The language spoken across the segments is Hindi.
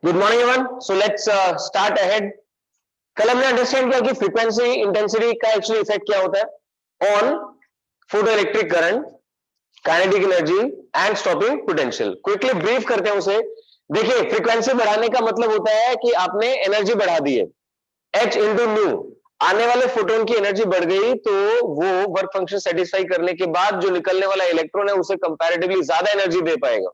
Good morning everyone. So let's start ahead. कल हमने अंडरस्टैंड किया कि फ्रीक्वेंसी इंटेंसिटी का एक्चुअली इफेक्ट क्या होता है on photo electric current, kinetic energy and stopping potential. Quickly brief करते हैं उसे। देखिए, फ्रीक्वेंसी बढ़ाने का मतलब होता है कि आपने एनर्जी बढ़ा दी है, एच इंटू न्यू। आने वाले फोटोन की एनर्जी बढ़ गई तो वो वर्क फंक्शन सेटिस्फाई करने के बाद जो निकलने वाला इलेक्ट्रॉन है उसे कंपैरेटिवली ज्यादा एनर्जी दे पाएगा।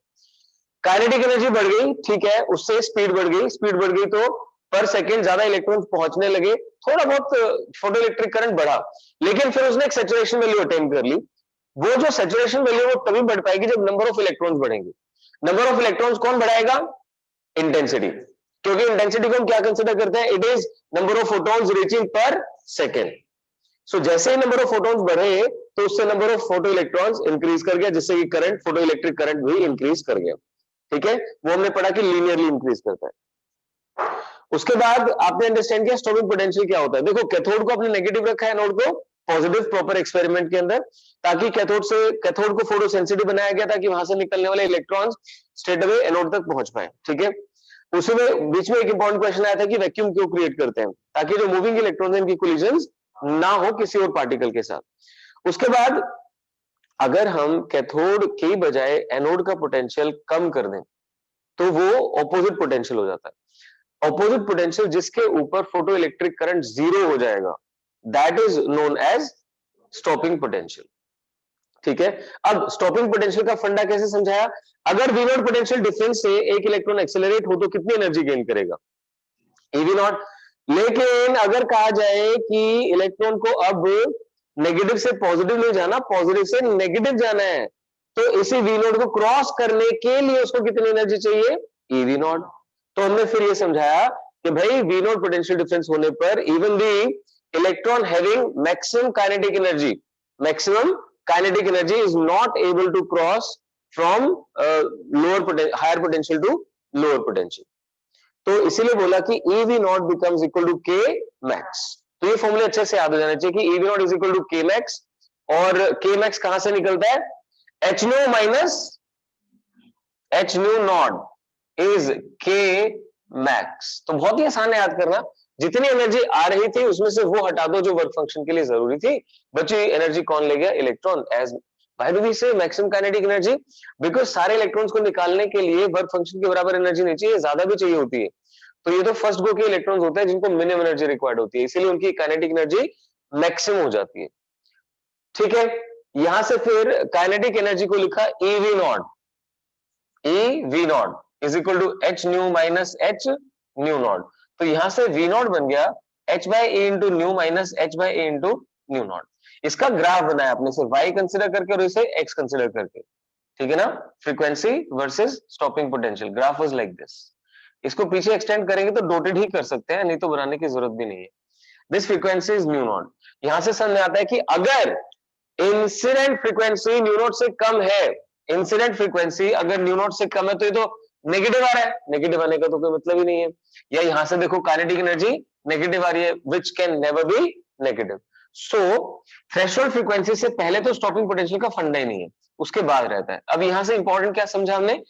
काइनेटिक एनर्जी बढ़ गई, ठीक है, उससे स्पीड बढ़ गई, स्पीड बढ़ गई तो पर सेकंड ज्यादा इलेक्ट्रॉन पहुंचने लगे, थोड़ा बहुत फोटो इलेक्ट्रिक करंट बढ़ा। लेकिन फिर उसने एक सैचुरेशन वैल्यू अटेन कर ली। वो जो सैचुरेशन वैल्यू वो तभी बढ़ पाएगी जब नंबर ऑफ इलेक्ट्रॉन्स बढ़ेंगे। नंबर ऑफ इलेक्ट्रॉन्स कौन बढ़ाएगा? इंटेंसिटी। क्योंकि इंटेंसिटी को हम क्या कंसिडर करते हैं? It is number of photons reaching पर सेकेंड। सो जैसे ही नंबर ऑफ फोटॉन्स बढ़े तो उससे number of photo electrons increase कर गया, जिससे कि करंट, फोटो इलेक्ट्रिक करंट भी इंक्रीज कर गया। ठीक है, वो हमने पढ़ा कि लीनियरली इंक्रीज करता है। उसके बाद आपने अंडरस्टैंड किया स्टॉपिंग पोटेंशियल क्या होता है। देखो, कैथोड को आपने नेगेटिव रखा है, एनोड को पॉजिटिव, प्रॉपर एक्सपेरिमेंट के अंदर, ताकि कैथोड को फोटो सेंसिटिव बनाया गया ताकि वहां से निकलने वाले इलेक्ट्रॉन्स स्ट्रेट अवे एनोड तक पहुंच पाए। ठीक है, उसी में बीच में एक इंपॉर्टेंट क्वेश्चन आया था कि वैक्यूम क्यों क्रिएट करते हैं? ताकि जो मूविंग इलेक्ट्रॉन्स हैं इनकी कोलिजन ना हो किसी और पार्टिकल के साथ। उसके बाद अगर हम कैथोड के बजाय एनोड का पोटेंशियल कम कर दें तो वो ऑपोजिट पोटेंशियल हो जाता है। ऑपोजिट पोटेंशियल जिसके ऊपर फोटो इलेक्ट्रिक करंट जीरो हो जाएगा, that is known as stopping potential. ठीक है, अब स्टॉपिंग पोटेंशियल का फंडा कैसे समझाया? अगर वी नॉट पोटेंशियल डिफरेंस से एक इलेक्ट्रॉन एक्सेलरेट हो तो कितनी एनर्जी गेन करेगा? EV not. लेकिन अगर कहा जाए कि इलेक्ट्रॉन को अब नेगेटिव से पॉजिटिव नहीं जाना, पॉजिटिव से नेगेटिव जाना है, तो इसी वी नॉट को क्रॉस करने के लिए उसको कितनी एनर्जी चाहिए? EV not. तो हमने फिर ये समझाया कि भाई वी नॉट पोटेंशियल डिफरेंस होने पर even the electron having maximum kinetic energy, maximum kinetic energy is not able to cross from lower higher potential to lower potential. तो इसीलिए बोला कि e V not becomes equal to K max. तो ये फॉर्मूले अच्छे से याद हो जाना चाहिए कि e V not is equal to K max. और के मैक्स कहां से निकलता है? H nu minus h nu not is K max. तो बहुत ही आसान है याद करना। जितनी एनर्जी आ रही थी उसमें से वो हटा दो जो वर्क फंक्शन के लिए जरूरी थी, बची एनर्जी कौन ले गया? Electron. As why do we say maximum kinetic energy? Because सारे इलेक्ट्रॉन्स को निकालने के लिए वर्क फंक्शन के बराबर एनर्जी नहीं चाहिए, ज्यादा भी चाहिए होती है। तो ये तो फर्स्ट गो के इलेक्ट्रॉन्स होते हैं जिनको मिनिमम एनर्जी रिक्वायर्ड होती है, इसीलिए उनकी काइनेटिक एनर्जी मैक्सिमम हो जाती है। ठीक है, यहां से फिर काइनेटिक एनर्जी को लिखा e V not. E V not is equal to h nu minus h nu not. तो यहां से वी नॉट बन गया h by a into nu minus h by a into nu not. इसका ग्राफ बनाया आपने, सिर्फ वाई कंसिडर करके और इसे एक्स कंसिडर करके। ठीक है ना, frequency versus stopping potential graph was like this. इसको पीछे एक्सटेंड करेंगे तो डॉटेड ही कर सकते हैं, नहीं तो बनाने की जरूरत भी नहीं है। This frequency is new not. यहां से समझ में आता है कि अगर इंसिडेंट फ्रीक्वेंसी न्यू नॉट से कम है, इंसिडेंट फ्रीक्वेंसी अगर न्यू नॉट से कम है तो ये तो नेगेटिव आ रहा है, नेगेटिव आने का तो कोई मतलब ही नहीं है। या यहां से देखो काइनेटिक एनर्जी नेगेटिव आ रही है, which can never be negative. So threshold frequency से पहले तो स्टॉपिंग पोटेंशियल का फंडा ही नहीं है, उसके बाद रहता है। अब यहां से इंपॉर्टेंट क्या समझा हमने?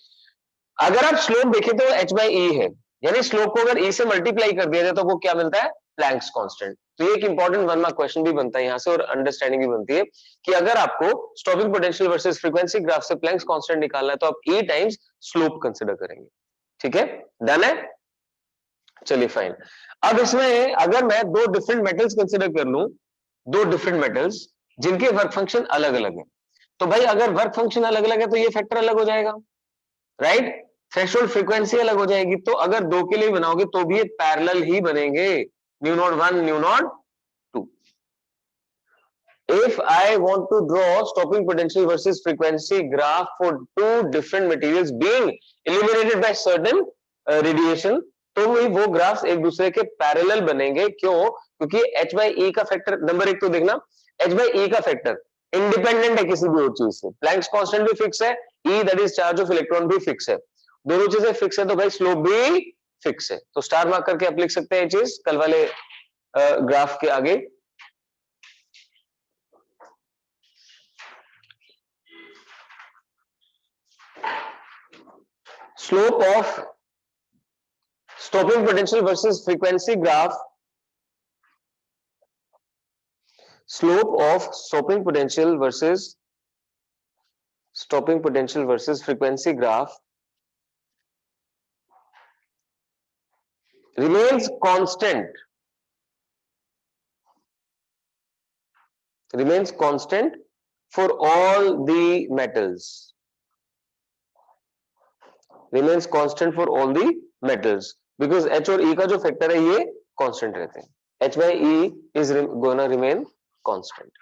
अगर आप स्लोप देखें तो एच बाई ई है, यानी स्लोप को अगर ई से मल्टीप्लाई कर दिया जाए तो वो क्या मिलता है? Planck's constant. तो ये एक इंपॉर्टेंट 1 मार्क क्वेश्चन भी बनता है यहां से, और अंडरस्टैंडिंग भी बनती है कि अगर आपको stopping potential versus frequency graph से प्लैंक्स कांस्टेंट निकालना है तो आप ई टाइम्स स्लोप कंसिडर करेंगे। ठीक है, डन है? चलिए फाइन। अब इसमें अगर मैं दो डिफरेंट मेटल्स कंसिडर कर लूं, दो डिफरेंट मेटल्स जिनके वर्क फंक्शन अलग अलग है, तो भाई अगर वर्क फंक्शन अलग अलग है तो ये फैक्टर अलग हो जाएगा, राइट? थ्रेशोल्ड फ्रीक्वेंसी अलग हो जाएगी। तो अगर दो के लिए बनाओगे तो भी ये पैरेलल ही बनेंगे, new not 1 new not 2। if I want to draw stopping potential versus frequency graph for two different materials being illuminated by certain radiation, तो वो ग्राफ्स एक दूसरे के पैरेलल बनेंगे। क्यों? क्योंकि h by e का फैक्टर, नंबर एक तो देखना, h by e का फैक्टर इंडिपेंडेंट है किसी भी और चीज से। प्लैंक्स कांस्टेंट भी फिक्स है, e that is charge of electron भी फिक्स है, दोनों चीजें फिक्स है, तो भाई स्लोप भी फिक्स है। तो स्टार मार्क करके आप लिख सकते हैं ये चीज कल वाले ग्राफ के आगे। slope of stopping potential versus frequency graph, slope of stopping potential versus frequency graph remains constant for all the metals, remains constant for all the metals because H और E का जो फैक्टर है ये कांस्टेंट रहते हैं। H by E is gonna remain constant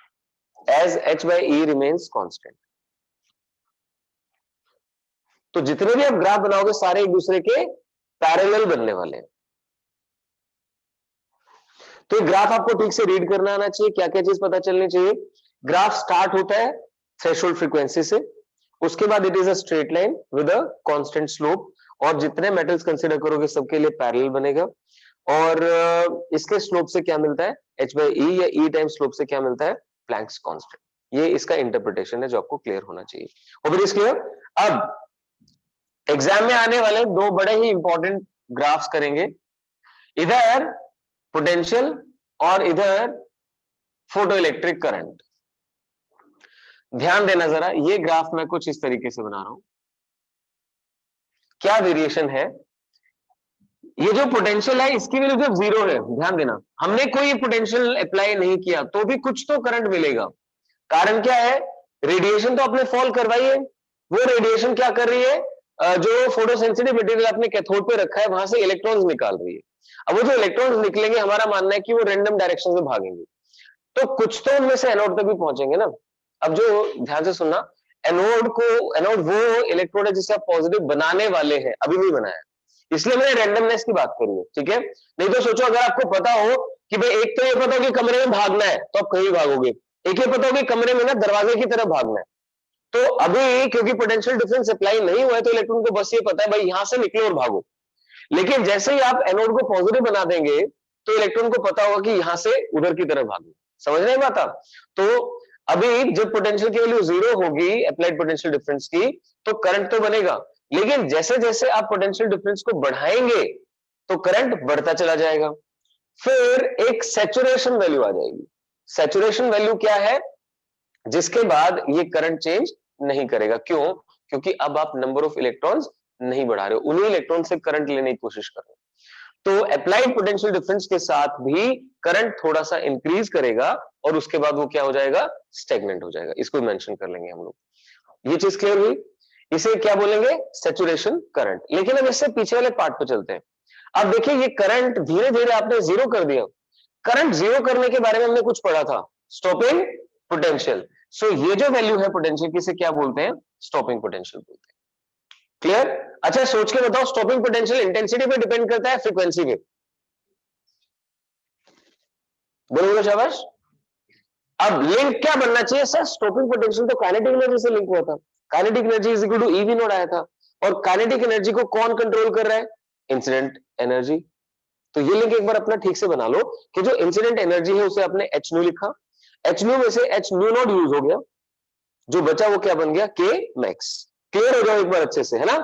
as H by E remains constant। तो जितने भी आप ग्राफ बनाओगे सारे एक दूसरे के पैरेलल बनने वाले हैं। तो ग्राफ आपको ठीक से रीड करना आना चाहिए, क्या क्या चीज पता चलनी चाहिए। ग्राफ स्टार्ट होता है थ्रेशोल्ड फ्रीक्वेंसी से, उसके बाद it is a straight line with a constant slope, और जितने मेटल्स कंसीडर करोगे सबके लिए पैरेलल बनेगा। और इसके स्लोप से क्या मिलता है, H by E या E टाइम स्लोप से क्या मिलता है, प्लैंक्स कांस्टेंट। ये इसका इंटरप्रिटेशन है जो आपको क्लियर होना चाहिए। Hope it is clear. अब एग्जाम में आने वाले दो बड़े ही इंपॉर्टेंट ग्राफ्स करेंगे, इधर पोटेंशियल और इधर फोटो इलेक्ट्रिक करंट। ध्यान देना जरा, ये ग्राफ मैं कुछ इस तरीके से बना रहा हूं। क्या वेरिएशन है, ये जो पोटेंशियल है इसकी वैल्यू जब जीरो है, ध्यान देना हमने कोई पोटेंशियल अप्लाई नहीं किया तो भी कुछ तो करंट मिलेगा। कारण क्या है, रेडिएशन तो आपने फॉल करवाई है, वो रेडिएशन क्या कर रही है, जो फोटोसेंसिटिव मटेरियल आपने कैथोड पे रखा है वहां से इलेक्ट्रॉन्स निकाल रही है। अब वो जो इलेक्ट्रॉन्स निकलेंगे, हमारा मानना है कि वो रैंडम डायरेक्शन में भागेंगे, तो कुछ तो उनमें से एनोड तक भी पहुंचेंगे ना। अब जो ध्यान से सुनना, एनोड वो इलेक्ट्रोड है जिसे आप पॉजिटिव बनाने वाले हैं, अभी नहीं बनाया, इसलिए मैंने रैंडमनेस की बात करी है, ठीक है। नहीं तो सोचो अगर आपको पता हो कि भाई एक तो ये पता हो कि कमरे में भागना है तो आप कहीं भागोगे, एक ये पता हो कि कमरे में ना दरवाजे की तरफ भागना है, तो अभी क्योंकि पोटेंशियल डिफरेंस अप्लाई नहीं हुआ है तो इलेक्ट्रॉन को बस ये पता है भाई यहां से निकलो और भागो। लेकिन जैसे ही आप एनोड को पॉजिटिव बना देंगे तो इलेक्ट्रॉन को पता होगा कि यहां से उधर की तरफ भागो। समझ रहे बात आप। तो अभी जब पोटेंशियल की वैल्यू जीरो होगी अप्लाइड पोटेंशियल डिफरेंस की, तो करंट तो बनेगा, लेकिन जैसे जैसे आप पोटेंशियल डिफरेंस को बढ़ाएंगे तो करंट बढ़ता चला जाएगा। फिर एक सैचुरेशन वैल्यू आ जाएगी। सैचुरेशन वैल्यू क्या है, जिसके बाद ये करंट चेंज नहीं करेगा। क्यों, क्योंकि अब आप नंबर ऑफ इलेक्ट्रॉन्स नहीं बढ़ा रहे हो, उन्हीं इलेक्ट्रॉन से करंट लेने की कोशिश कर रहे हो। तो अप्लाइड पोटेंशियल डिफरेंस के साथ भी करंट थोड़ा सा इंक्रीज करेगा और उसके बाद वो क्या हो जाएगा, स्टेगनेंट हो जाएगा। इसको मेंशन कर लेंगे हम लोग। ये चीज क्लियर हुई, इसे क्या बोलेंगे, सैचुरेशन करंट। लेकिन अब इससे पीछे वाले पार्ट पे चलते हैं। अब देखिए ये करंट धीरे धीरे आपने जीरो कर दिया। करंट जीरो करने के बारे में हमने कुछ पढ़ा था, स्टॉपिंग पोटेंशियल। सो ये जो वैल्यू है पोटेंशियल की, इसे क्या बोलते हैं, स्टॉपिंग पोटेंशियल बोलते हैं। क्लियर। अच्छा सोच के बताओ, स्टॉपिंग पोटेंशियल इंटेंसिटी पे डिपेंड करता है फ्रीक्वेंसी पे, बोलो बोलो शाबाश। अब लिंक क्या बनना चाहिए सर, स्टॉपिंग पोटेंशियल तो काइनेटिक एनर्जी से लिंक हुआ था, kinetic energy is equal to e V not आया था, और काइनेटिक एनर्जी को कौन कंट्रोल कर रहा है, इंसिडेंट एनर्जी। तो ये लिंक एक बार अपना ठीक से बना लो कि जो इंसिडेंट एनर्जी है उसे आपने एच न्यू लिखा, एच न्यू में से एच न्यू नॉट यूज हो गया, जो बचा वो क्या बन गया, के मैक्स। क्लियर हो जाओ एक बार अच्छे से, है ना।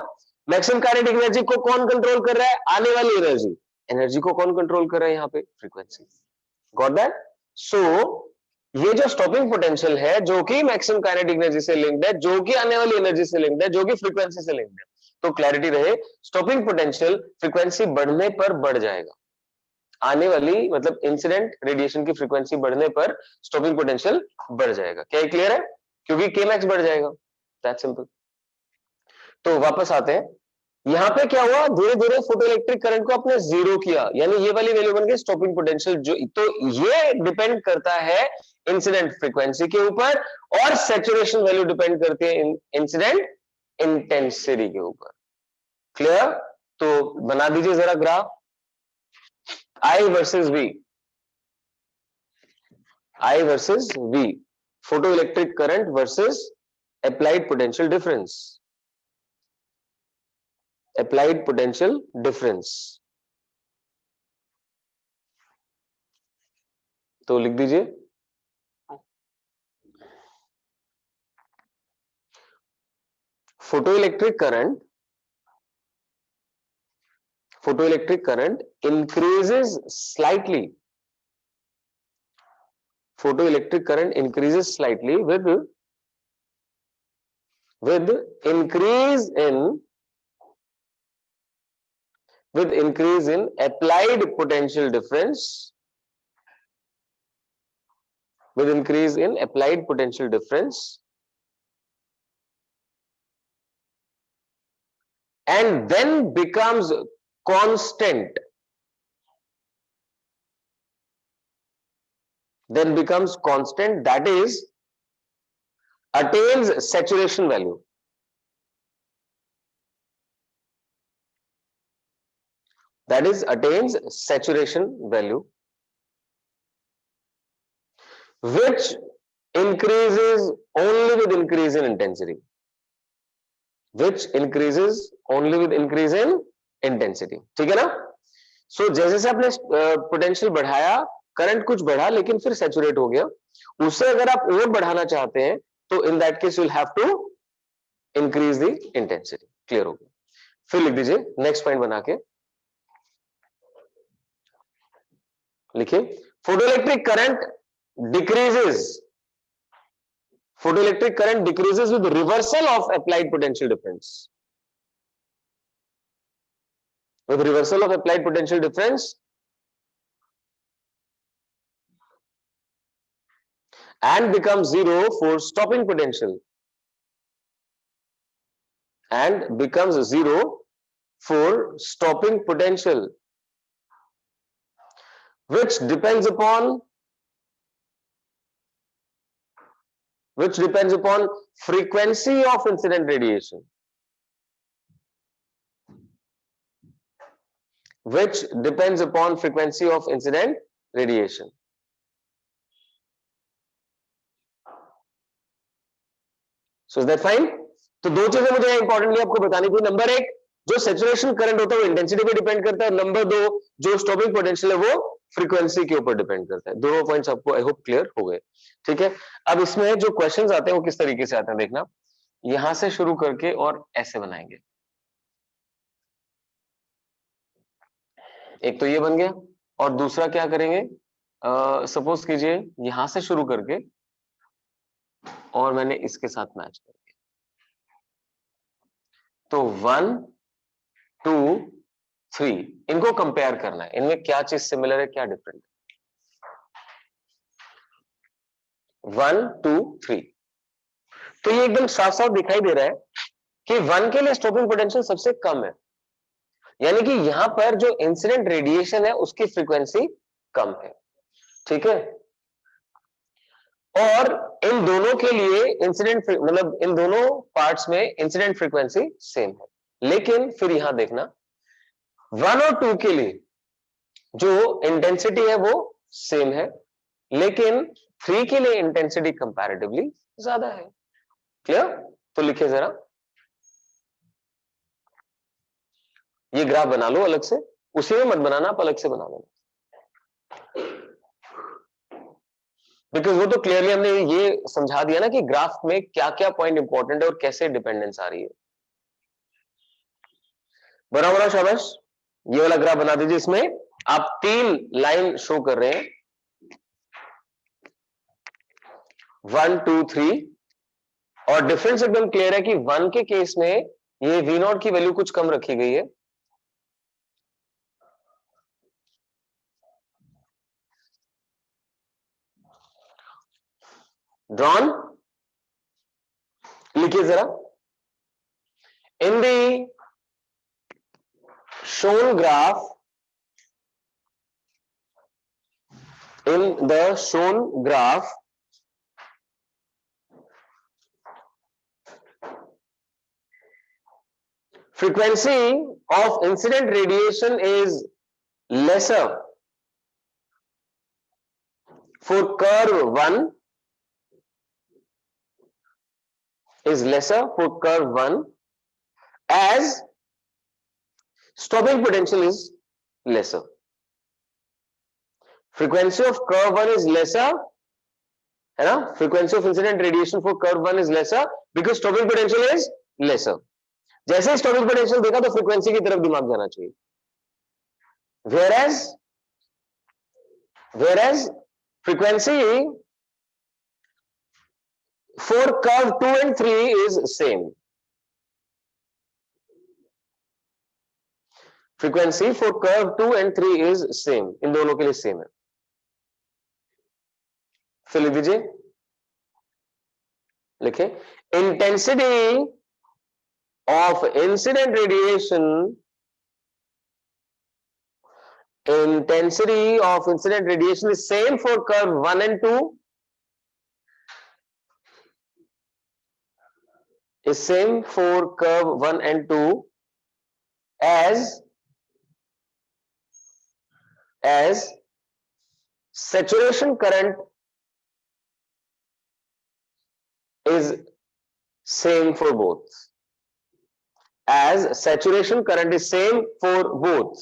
मैक्सिमम काइनेटिक एनर्जी को कौन कंट्रोल कर रहा है, आने वाली एनर्जी। एनर्जी को कौन कंट्रोल कर रहा है यहाँ पे, फ्रीक्वेंसी। Got that. सो ये जो स्टॉपिंग पोटेंशियल है जो कि मैक्सिमम काइनेटिक एनर्जी से लिंक्ड है, जो कि आने वाली एनर्जी से लिंक्ड है, जो कि फ्रीक्वेंसी से लिंक्ड है। तो क्लैरिटी रहे, स्टॉपिंग पोटेंशियल फ्रीक्वेंसी बढ़ने पर बढ़ जाएगा, आने वाली मतलब इंसिडेंट रेडिएशन की फ्रीक्वेंसी बढ़ने पर स्टॉपिंग पोटेंशियल बढ़ जाएगा। क्या ये क्लियर है, क्योंकि के मैक्स बढ़ जाएगा, दैट सिंपल। तो वापस आते हैं, यहां पे क्या हुआ, धीरे धीरे फोटो इलेक्ट्रिक करंट को आपने जीरो किया, यानी ये वाली वैल्यू बन गई स्टॉपिंग पोटेंशियल। जो तो ये डिपेंड करता है इंसिडेंट फ्रीक्वेंसी के ऊपर, और सैचुरेशन वैल्यू डिपेंड करती है इंसिडेंट इंटेंसिटी के ऊपर। क्लियर। तो बना दीजिए जरा graph, I versus V, I versus V, photo electric current versus applied potential difference, applied potential difference. तो लिख दीजिए, photo electric current photoelectric current increases slightly. Photoelectric current increases slightly with increase in applied potential difference, with increase in applied potential difference, and then becomes constant. That is, attains saturation value. That is, attains saturation value, which increases only with increase in intensity. Which increases only with increase in intensity. ठीक है ना? So जैसे से आपने पोटेंशियल बढ़ाया, करंट कुछ बढ़ा लेकिन फिर सैचुरेट हो गया, उससे अगर आप और बढ़ाना चाहते हैं तो in that case you will have to increase the intensity. Clear हो गया? फिर लिख दीजिए नेक्स्ट पॉइंट बना के. लिखिए photoelectric current decreases. Photoelectric current decreases with reversal of applied potential difference. With reversal of applied potential difference and becomes zero for stopping potential. And becomes zero for stopping potential, which depends upon frequency of incident radiation. Which depends upon frequency of incident radiation. So is that fine? तो दो चीजें मुझे इंपॉर्टेंटली आपको बतानी थी. नंबर एक, जो सैचुरेशन करंट होता है वो इंटेंसिटी पे डिपेंड करता है. नंबर दो, जो स्टॉपिंग पोटेंशियल है वो फ्रीक्वेंसी के ऊपर डिपेंड करता है. दोनों पॉइंट्स आपको आई होप क्लियर हो गए. ठीक है. अब इसमें जो क्वेश्चंस आते हैं वो किस तरीके से आते हैं देखना. यहां से शुरू करके और ऐसे बनाएंगे. एक तो ये बन गया और दूसरा क्या करेंगे, सपोज कीजिए यहां से शुरू करके और मैंने इसके साथ मैच कर दिया. तो 1 2 3 इनको कंपेयर करना है. इनमें क्या चीज सिमिलर है, क्या डिफरेंट है. 1 2 3. तो ये एकदम साफ साफ दिखाई दे रहा है कि 1 के लिए स्टॉपिंग पोटेंशियल सबसे कम है. यानी कि यहां पर जो इंसिडेंट रेडिएशन है उसकी फ्रीक्वेंसी कम है. ठीक है. और इन दोनों के लिए इंसिडेंट मतलब इन दोनों पार्ट्स में इंसिडेंट फ्रीक्वेंसी सेम है. लेकिन फिर यहां देखना 1 और 2 के लिए जो इंटेंसिटी है वो सेम है, लेकिन 3 के लिए इंटेंसिटी कंपैरेटिवली ज्यादा है. क्लियर? तो लिखिए जरा, ये ग्राफ बना लो अलग से, उसी में मत बनाना, आप अलग से बना लेना. बिकॉज वो तो क्लियरली हमने ये समझा दिया ना कि ग्राफ में क्या क्या पॉइंट इंपॉर्टेंट है और कैसे डिपेंडेंस आ रही है. बराबर, शाबाश. ये वाला ग्राफ बना दीजिए. इसमें आप 3 लाइन शो कर रहे हैं, 1 2 3, और डिफरेंस एकदम क्लियर है कि 1 के केस में ये V0 की वैल्यू कुछ कम रखी गई है. ड्रॉन. लिखिए जरा, in the shown graph, frequency of incident radiation is lesser for curve 1, as stopping potential is lesser. Frequency of curve 1 is lesser, है ना. Frequency of incident radiation for curve 1 is lesser because stopping potential is lesser. जैसे स्टॉपिंग पोटेंशियल देखा तो फ्रीक्वेंसी की तरफ दिमाग जाना चाहिए. whereas frequency for curve 2 and 3 is same. Frequency for curve 2 and 3 is same. इन दोनों के लिए सेम है. फिर लिख दीजिए, लिखे intensity of incident radiation is same for curve 1 and 2, is same for curve 1 and 2 as saturation current is same for both. As saturation current is same for both.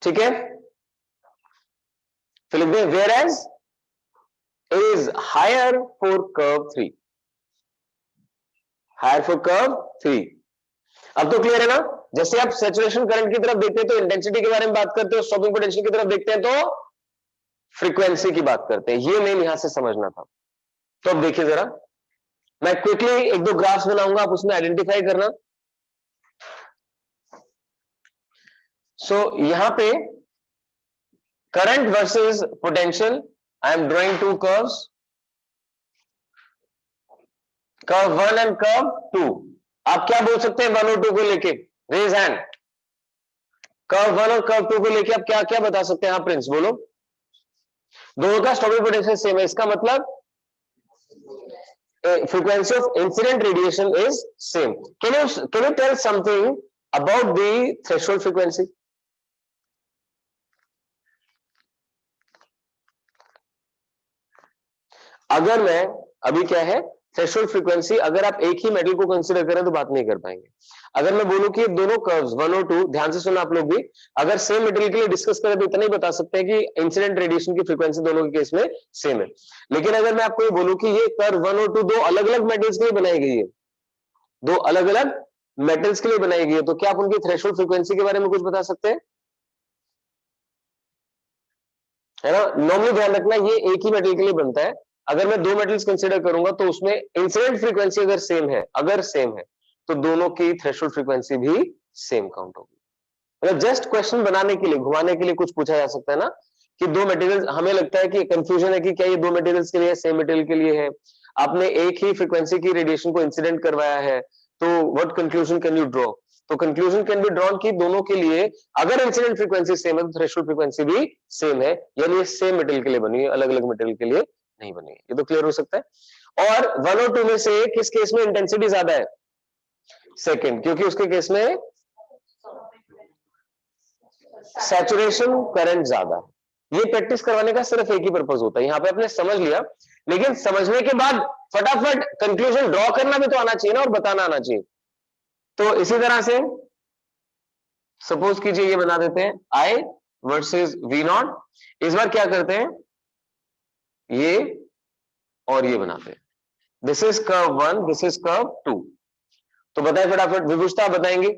ठीक है, फिर लिख दें whereas is higher for curve 3. Higher for curve 3. अब तो क्लियर है ना. जैसे आप सैचुरेशन करंट की तरफ देखते हैं तो इंटेंसिटी के बारे में बात करते हो, स्टॉपिंग पोटेंशियल की तरफ देखते हैं तो फ्रीक्वेंसी की बात करते हैं. ये मेन यहां से समझना था. तो अब देखिए जरा, मैं क्विकली एक दो ग्राफ्स बनाऊंगा, आप उसमें आइडेंटिफाई करना. सो यहां पे current versus potential, I am drawing to curves, curve 1 and curve 2. आप क्या बोल सकते हैं 1 और 2 को लेके? Raise hand. कर्व 1 और कर्व 2 को लेके आप क्या क्या बता सकते हैं? हाँ प्रिंस बोलो. दोनों का स्टॉपिंग पोटेंशियल सेम है, इसका मतलब frequency of incident radiation is same. Can you tell something about the threshold frequency? अगर मैं अभी क्या है थ्रेशोल्ड फ्रीक्वेंसी, अगर आप एक ही मेटल को कंसीडर करें तो बात नहीं कर पाएंगे. अगर मैं बोलूं कि दोनों कर्व्स 1 और 2, ध्यान से सुना आप लोग भी, अगर सेम मेटल के लिए डिस्कस करें तो इतना ही बता सकते हैं कि इंसिडेंट रेडिएशन की फ्रीक्वेंसी दोनों के केस में सेम है. लेकिन अगर मैं आपको ये बोलूं कि ये कर्व 1 और 2 दो अलग अलग मेटल्स के लिए बनाई गई है, दो अलग अलग मेटल्स के लिए बनाई गई है, तो क्या आप उनकी थ्रेशोल्ड फ्रीक्वेंसी के बारे में कुछ बता सकते हैं? है ना. नॉर्मली ध्यान रखना ये एक ही मेटल के लिए बनता है. अगर मैं दो मेटल्स कंसीडर करूंगा तो उसमें इंसिडेंट फ्रीक्वेंसी अगर सेम है तो दोनों की थ्रेशोल्ड फ्रीक्वेंसी भी सेम काउंट होगी. मतलब जस्ट क्वेश्चन बनाने के लिए, घुमाने के लिए कुछ पूछा जा सकता है ना कि दो मटेरियल्स, हमें लगता है कि कंफ्यूजन है कि क्या ये दो मटेरियल्स के लिए सेम मटेरियल के लिए है, आपने एक ही फ्रीक्वेंसी की रेडिएशन को इंसिडेंट करवाया है, तो what conclusion can you draw? तो कंक्लूजन कैन बी ड्रॉन कि दोनों के लिए अगर इंसिडेंट फ्रीक्वेंसी सेम है तो थ्रेशोल्ड फ्रीक्वेंसी भी सेम है, यानी ये सेम मटेरियल के लिए बनी है, अलग अलग मटेरियल के लिए नहीं बनी है. ये तो क्लियर हो सकता है. और 1 और 2 में से किस केस में इंटेंसिटी ज्यादा है? सेकंड, क्योंकि उसके केस में सैचुरेशन करंट ज्यादा है. ये प्रैक्टिस करवाने का सिर्फ एक ही पर्पस होता है. यहां पे आपने समझ लिया, लेकिन समझने के बाद फटाफट कंक्लूजन ड्रॉ करना भी तो आना चाहिए ना, और बताना आना चाहिए. तो इसी तरह से सपोज कीजिए ये बना देते हैं I वर्सेस V0. इस बार क्या करते हैं, ये और ये बनाते हैं. This is curve 1, this is curve 2. तो बताएं फटाफट, विभूषता बताएंगे.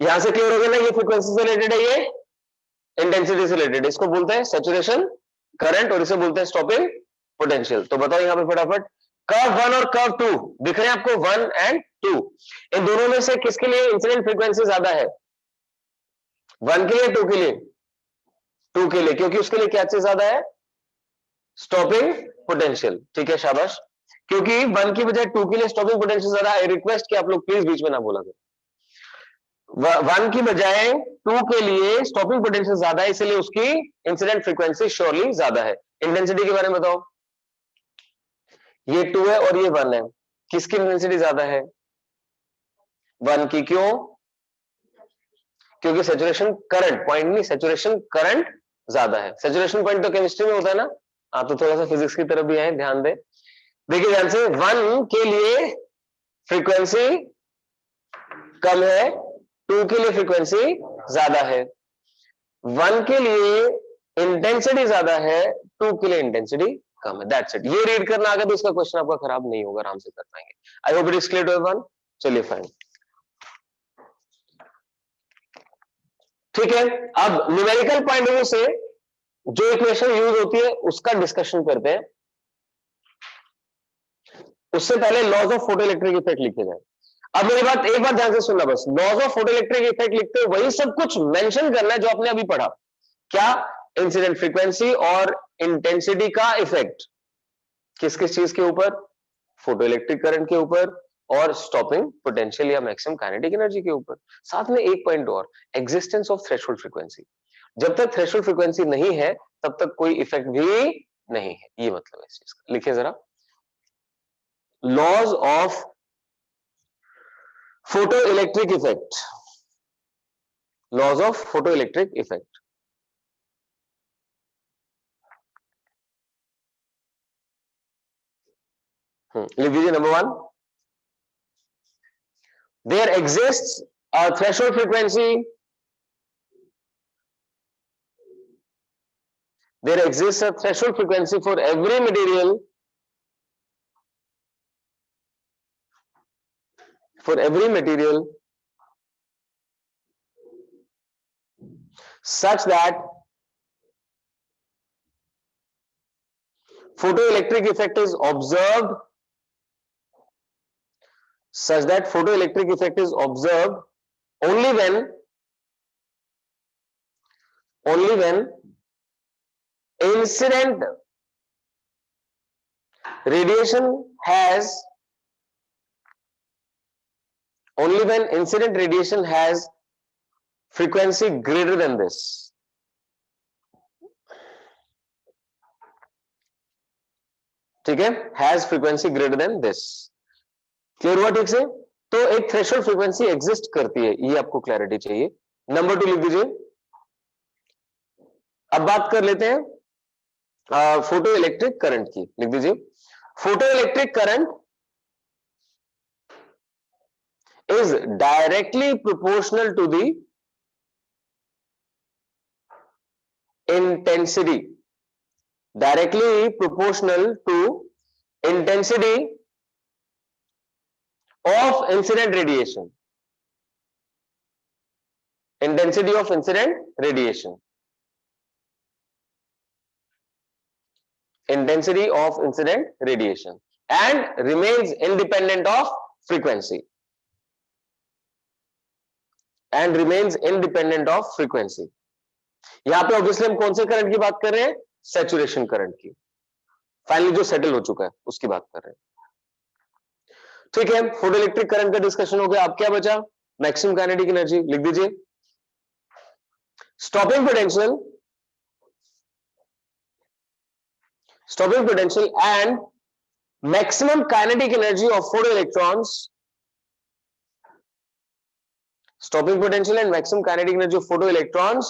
यहां से क्लियर हो गया ना, ये फ्रीक्वेंसी से रिलेटेड है, ये इंटेंसिटी से रिलेटेड है. इसको बोलते हैं सैचुरेशन करंट और इसे बोलते हैं स्टॉपिंग पोटेंशियल. तो बताओ यहां पे फटाफट, कर्व 1 और कर्व 2 दिख रहे हैं आपको, 1 एंड 2. इन दोनों में से किसके लिए इंसिडेंट फ्रीक्वेंसी ज्यादा है? 1 के लिए, 2 के लिए? 2 के लिए, क्योंकि उसके लिए क्या चीज ज्यादा है? Stopping potential. ठीक है, शाबाश. क्योंकि 1 की बजाय 2 के लिए स्टॉपिंग पोटेंशियल ज्यादा है. रिक्वेस्ट कि आप लोग प्लीज बीच में ना बोला करें. 1 की बजाय 2 के लिए स्टॉपिंग पोटेंशियल ज्यादा है, इसलिए उसकी इंसिडेंट फ्रीक्वेंसी श्योरली ज्यादा है. इंटेंसिटी के बारे में बताओ. ये 2 है और ये 1 है, किसकी इंटेंसिटी ज्यादा है? 1 की. क्यों? क्योंकि सैचुरेशन करंट पॉइंट नहीं, सैचुरेशन करंट ज्यादा है. सैचुरेशन पॉइंट तो केमिस्ट्री में होता है ना. आप तो थोड़ा सा फिजिक्स की तरफ भी आए, ध्यान दें. देखिए ध्यान से, 1 के लिए फ्रीक्वेंसी कम है, 2 के लिए फ्रीक्वेंसी ज्यादा है. 1 के लिए इंटेंसिटी ज्यादा है, 2 के लिए इंटेंसिटी कम है. That's it. ये रीड करना आ गया तो इसका क्वेश्चन आपका खराब नहीं होगा, आराम से कर पाएंगे. I hope it is clear to everyone. चलिए फाइन. ठीक है, अब न्यूमेरिकल पॉइंट ऑफ व्यू से जो इक्वेशन यूज होती है उसका डिस्कशन करते हैं। उससे पहले laws of photo electric effect लिखे जाए। अब मेरी बात एक बार ध्यान से सुनना, बस laws of photo electric effect लिखते हो वही सब कुछ मेंशन करना है जो आपने अभी पढ़ा। क्या? इंसिडेंट फ्रीक्वेंसी और इंटेंसिटी का इफेक्ट किस किस चीज के ऊपर? फोटो इलेक्ट्रिक करंट के ऊपर और स्टॉपिंग पोटेंशियल या मैक्सिमम काइनेटिक एनर्जी के ऊपर। साथ में एक पॉइंट और, एग्जिस्टेंस ऑफ थ्रेशोल्ड फ्रीक्वेंसी। जब तक थ्रेशोल्ड फ्रीक्वेंसी नहीं है तब तक कोई इफेक्ट भी नहीं है, ये मतलब है इस चीज का। लिखिए जरा, laws of photo electric effect, laws of photo electric effect. लिख दीजिए, number 1, there exists a threshold frequency, there exists a threshold frequency for every material, such that photoelectric effect is observed, only when incident radiation has frequency greater than this। ठीक है, has frequency greater then this. Clear हुआ ठीक से? तो एक थ्रेशोल्ड फ्रीक्वेंसी एग्जिस्ट करती है, ये आपको क्लैरिटी चाहिए। नंबर 2 लिख दीजिए। अब बात कर लेते हैं फोटो इलेक्ट्रिक करंट की। लिख दीजिए, photo electric current is directly proportional to the intensity, directly proportional to intensity of incident radiation, intensity of incident radiation, intensity of incident radiation, and remains independent of frequency, and remains independent of frequency। यहां पे ऑब्वियसली हम कौन से करंट की बात कर रहे हैं? सैचुरेशन करंट की, फाइनली जो सेटल हो चुका है उसकी बात कर रहे हैं। ठीक है, फोटो इलेक्ट्रिक करंट का डिस्कशन हो गया। अब क्या बचा? Maximum kinetic energy. लिख दीजिए, stopping potential and maximum kinetic energy of photo electrons, stopping potential and maximum kinetic energy of photoelectrons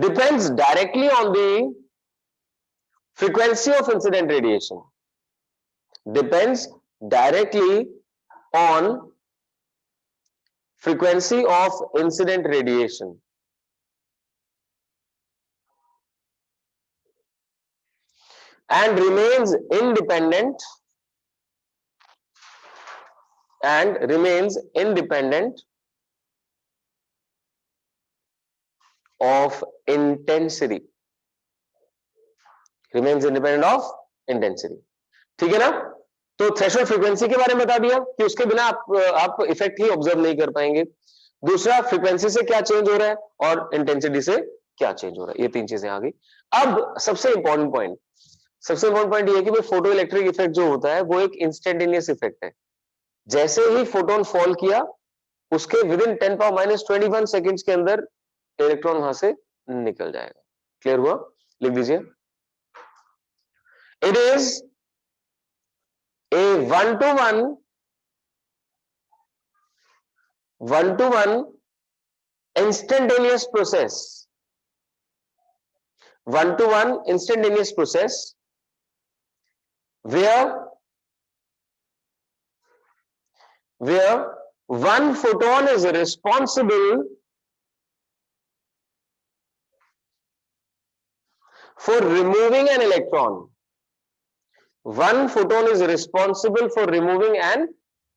depends directly on the frequency of incident radiation, depends directly on frequency of incident radiation, and remains independent of intensity, remains independent of intensity। ठीक है ना? तो थ्रेशोल्ड फ्रीक्वेंसी के बारे में बता दिया कि उसके बिना आप इफेक्ट ही ऑब्जर्व नहीं कर पाएंगे। दूसरा, फ्रीक्वेंसी से क्या चेंज हो रहा है और इंटेंसिटी से क्या चेंज हो रहा है, ये 3 चीजें आ गई। अब सबसे इंपॉर्टेंट पॉइंट ये है कि भाई फोटो इलेक्ट्रिक इफेक्ट जो होता है वो एक इंस्टेंटेनियस इफेक्ट है। जैसे ही फोटोन फॉल किया उसके विदिन 10⁻21 सेकेंड्स के अंदर इलेक्ट्रॉन वहां से निकल जाएगा। क्लियर हुआ? लिख दीजिए, it is a 1-to-1 instantaneous process, 1-to-1 instantaneous process where one photon is responsible for removing an electron. One photon is responsible for removing an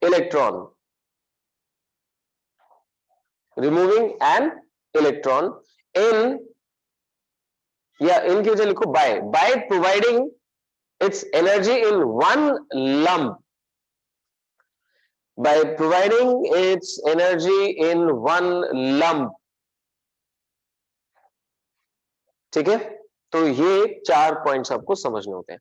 electron. Removing an electron in, या इन की वजह लिखो by providing its energy in one lump, by providing its energy in one lump. ठीक है, तो ये 4 पॉइंट्स आपको समझने होते हैं।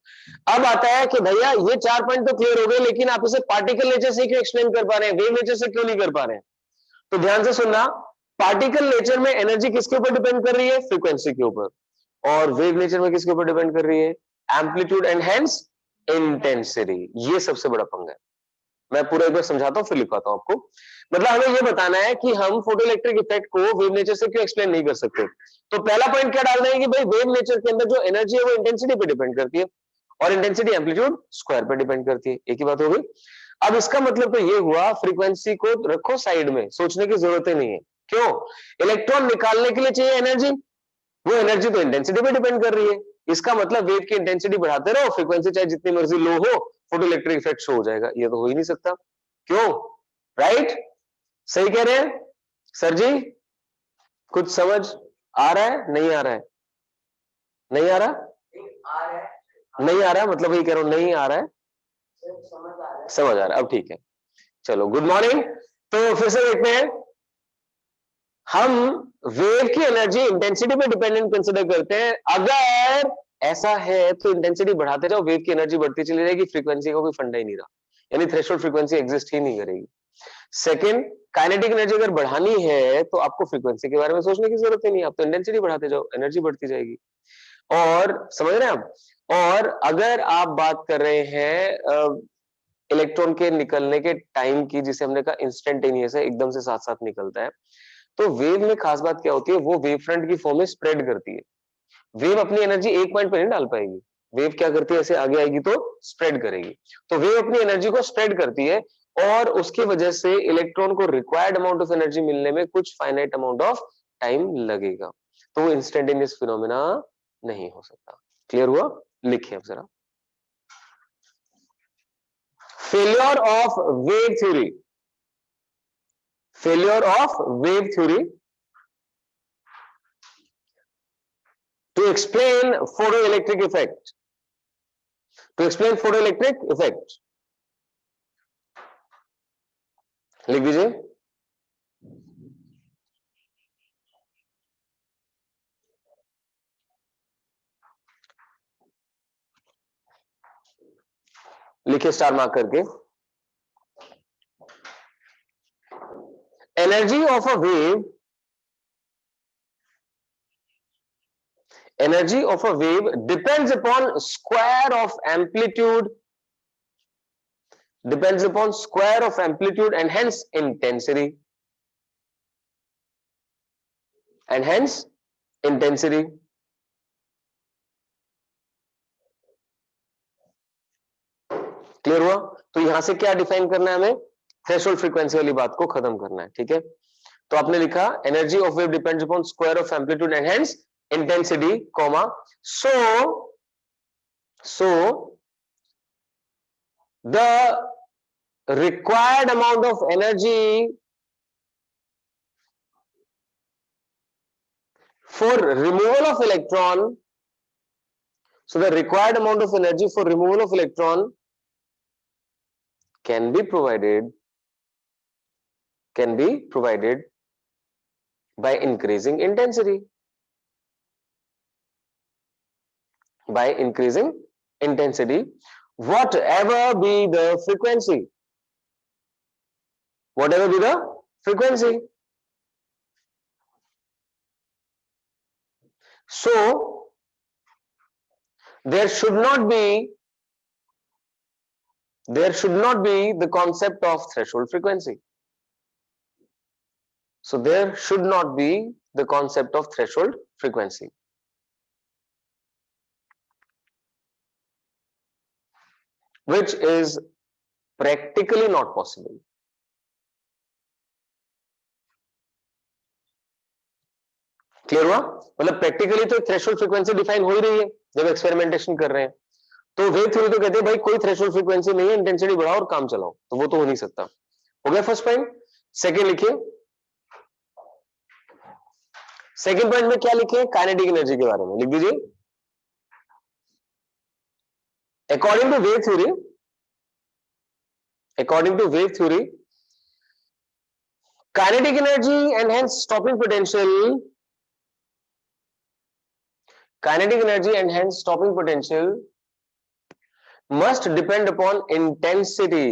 अब आता है कि भैया ये 4 पॉइंट तो क्लियर हो गए, लेकिन आप इसे पार्टिकल नेचर से क्यों एक्सप्लेन कर पा रहे हैं, वेव नेचर से क्यों नहीं कर पा रहे हैं? तो ध्यान से सुनना, पार्टिकल नेचर में एनर्जी किसके ऊपर डिपेंड कर रही है, फ्रीक्वेंसी के ऊपर, और वेव नेचर में किसके ऊपर डिपेंड कर रही है, एम्पलीट्यूड एंड हेंस इंटेंसिटी। ये सबसे बड़ा पंगा है। मैं पूरा एक बार समझाता हूं फिर लिखवाता हूं आपको। मतलब हमें यह बताना है कि हम फोटो इलेक्ट्रिक इफेक्ट को वेव नेचर से क्यों एक्सप्लेन नहीं कर सकते। तो पहला पॉइंट क्या डालना है कि भाई वेव नेचर के अंदर जो एनर्जी है वो इंटेंसिटी पे डिपेंड करती है, और इंटेंसिटी एम्पलीट्यूड स्क्वायर पे डिपेंड करती है। एक ही बात हो गई। अब इसका मतलब तो ये हुआ, फ्रीक्वेंसी को रखो साइड में, सोचने की जरूरत ही नहीं है। क्यों? इलेक्ट्रॉन निकालने के लिए चाहिए एनर्जी, वो एनर्जी तो इंटेंसिटी पे डिपेंड कर रही है। इसका मतलब वेव की इंटेंसिटी बढ़ाते रहो, फ्रीक्वेंसी चाहे जितनी मर्जी लो हो, फोटो इलेक्ट्रिक इफेक्ट शो हो जाएगा। ये तो हो ही नहीं सकता। क्यों? राइट? सही कह रहे हैं सर जी? कुछ समझ आ रहा है, नहीं आ रहा है? नहीं आ रहा? नहीं आ रहा, मतलब वही कह रहा हूं, नहीं आ रहा है, समझ आ रहा है। अब ठीक है, चलो गुड मॉर्निंग। तो फिर से देखते हैं, हम वेव की एनर्जी इंटेंसिटी पे डिपेंडेंट कंसिडर करते हैं। अगर ऐसा है तो इंटेंसिटी बढ़ाते जाओ, वेव की एनर्जी बढ़ती चली जाएगी, फ्रीक्वेंसी का कोई फंडा ही नहीं रहा, यानी थ्रेशोल्ड फ्रीक्वेंसी एग्जिस्ट ही नहीं करेगी। सेकंड, काइनेटिक एनर्जी अगर बढ़ानी है तो आपको फ्रीक्वेंसी के बारे में सोचने की जरूरत ही नहीं, आप तो इंटेंसिटी बढ़ाते जाओ, एनर्जी बढ़ती जाएगी। और समझ रहे हैं आप? और अगर आप बात कर रहे हैं इलेक्ट्रॉन के निकलने के टाइम की, जिसे हमने कहा इंस्टेंटेनियस है, एकदम से साथ साथ निकलता है, तो वेव में खास बात क्या होती है, वो वेव फ्रंट की फॉर्म में स्प्रेड करती है। वेव अपनी एनर्जी एक पॉइंट पर नहीं डाल पाएगी, वेव क्या करती है, ऐसे आगे आएगी तो स्प्रेड करेगी। तो वेव अपनी एनर्जी को स्प्रेड करती है, और उसकी वजह से इलेक्ट्रॉन को रिक्वायर्ड अमाउंट ऑफ एनर्जी मिलने में कुछ फाइनाइट अमाउंट ऑफ टाइम लगेगा। तो वो इंस्टेंटेनियस फिनोमेना नहीं हो सकता। क्लियर हुआ? लिखिए अब जरा, failure of wave theory, failure of wave theory to explain photoelectric effect, to explain photoelectric effect, लिख दीजिए। लिखिए स्टार मार्क करके, energy of a wave, energy of a wave depends upon square of amplitude, depends upon square of amplitude and hence intensity, and hence intensity. Clear हुआ? तो यहां से क्या डिफाइन करना है हमें, थ्रेशोल्ड फ्रीक्वेंसी वाली बात को खत्म करना है। ठीक है, तो आपने लिखा energy of wave depends upon square of amplitude and hence intensity, comma, so the required amount of energy for removal of electron, so the required amount of energy for removal of electron can be provided by increasing intensity, by increasing intensity, whatever be the frequency, whatever be the frequency. So there should not be the concept of threshold frequency. So there should not be the concept of threshold frequency. Which is practically not possible. Clear हुआ? मतलब प्रैक्टिकली तो थ्रेशोल्ड फ्रीक्वेंसी डिफाइन हो ही रही है जब एक्सपेरिमेंटेशन कर रहे हैं। तो वेव थ्योरी तो कहते हैं भाई कोई थ्रेशोल्ड फ्रीक्वेंसी नहीं है, इंटेंसिटी बढ़ाओ और काम चलाओ, तो वो तो हो नहीं सकता। हो गया फर्स्ट पॉइंट। सेकेंड लिखिए, सेकेंड पॉइंट में क्या लिखे, काइनेटिक एनर्जी के बारे में लिख दीजिए। According to wave theory, according to wave theory, kinetic energy and hence stopping potential, kinetic energy and hence stopping potential must depend upon intensity,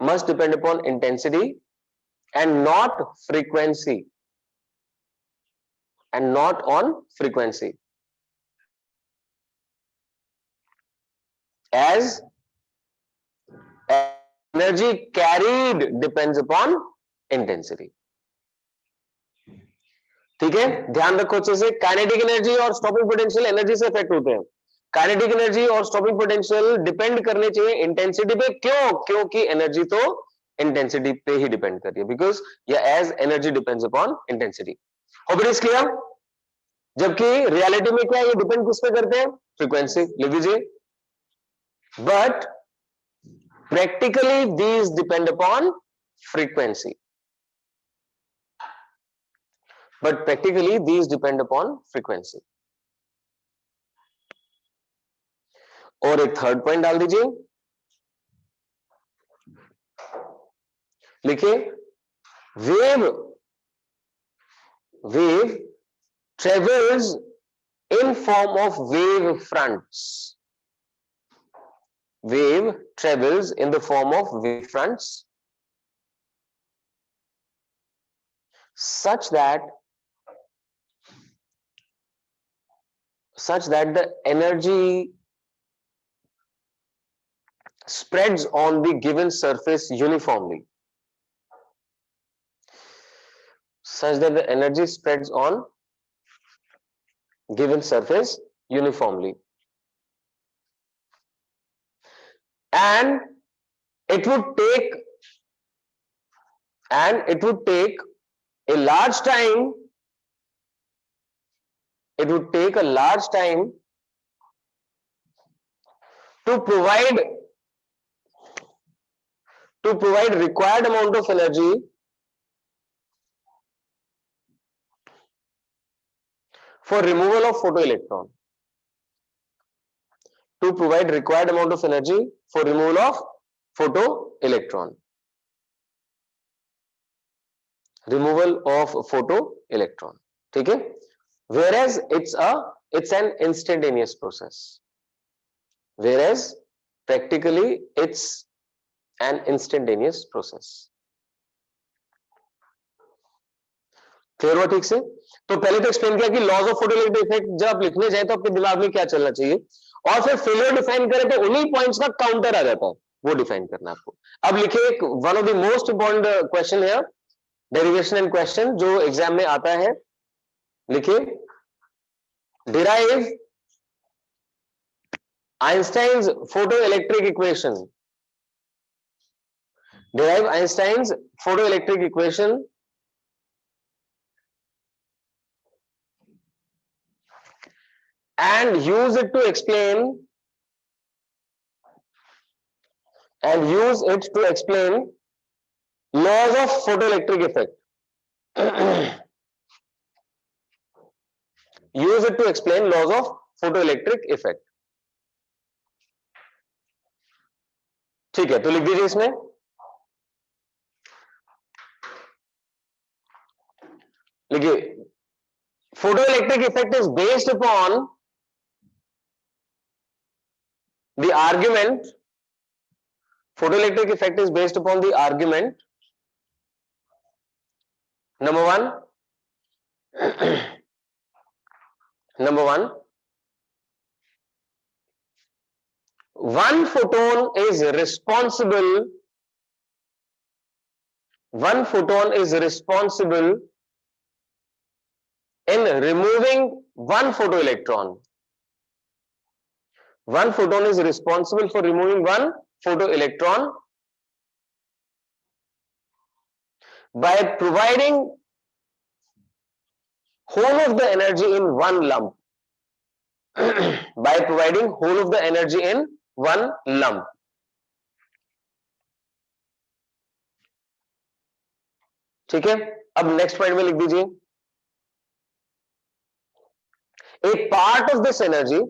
must depend upon intensity and not frequency, and not on frequency, as energy carried depends upon intensity। ठीक है, ध्यान रखो अच्छे से, काइनेटिक एनर्जी और स्टॉपिंग पोटेंशियल एनर्जी से इफेक्ट होते हैं। काइनेटिक एनर्जी और स्टॉपिंग पोटेंशियल डिपेंड करने चाहिए इंटेंसिटी पे। क्यों? क्योंकि एनर्जी तो इंटेंसिटी पे ही डिपेंड कर रही है, बिकॉज या as energy depends upon intensity. Hope it is clear. जबकि रियलिटी में क्या, ये डिपेंड किस पे करते हैं, फ्रीक्वेंसी। लिख दीजिए, but practically these depend upon frequency, but practically these depend upon frequency। और एक थर्ड पॉइंट डाल दीजिए, लिखिए, wave travels in form of wave fronts, wave travels in the form of wave fronts such that the energy spreads on the given surface uniformly, such that the energy spreads on given surface uniformly, and it would take a large time, it would take a large time to provide required amount of energy for removal of photoelectron, to provide required amount of energy for removal of photoelectron, removal of photoelectron। ठीक है, whereas it's an instantaneous process, whereas practically it's an instantaneous process। Clear हुआ ठीक से? तो पहले तो एक्सप्लेन किया कि लॉज ऑफ फोटोइलेक्ट्रिक इफेक्ट जब आप लिखने जाए तो आपके दिमाग में क्या चलना चाहिए, और फिर फेलियर डिफाइन करें तो उन्हीं पॉइंट्स का काउंटर आ जाता है, वो डिफाइन करना आपको। अब लिखिए, one of the most important question है, डेरिवेशन एंड क्वेश्चन, जो एग्जाम में आता है। लिखिए, derive Einstein's photoelectric equation, derive Einstein's photoelectric equation and use it to explain laws of photoelectric effect। use it to explain laws of photoelectric effect। ठीक है, तो लिख दीजिए इसमें, लिखिए, photoelectric effect is based upon the argument, photoelectric effect is based upon the argument number one, one photon is responsible in removing one photoelectron। One photon is responsible for removing one photoelectron by providing whole of the energy in one lump। by providing whole of the energy in one lump। ठीक है, अब नेक्स्ट पॉइंट में लिख दीजिए, a part of this energy,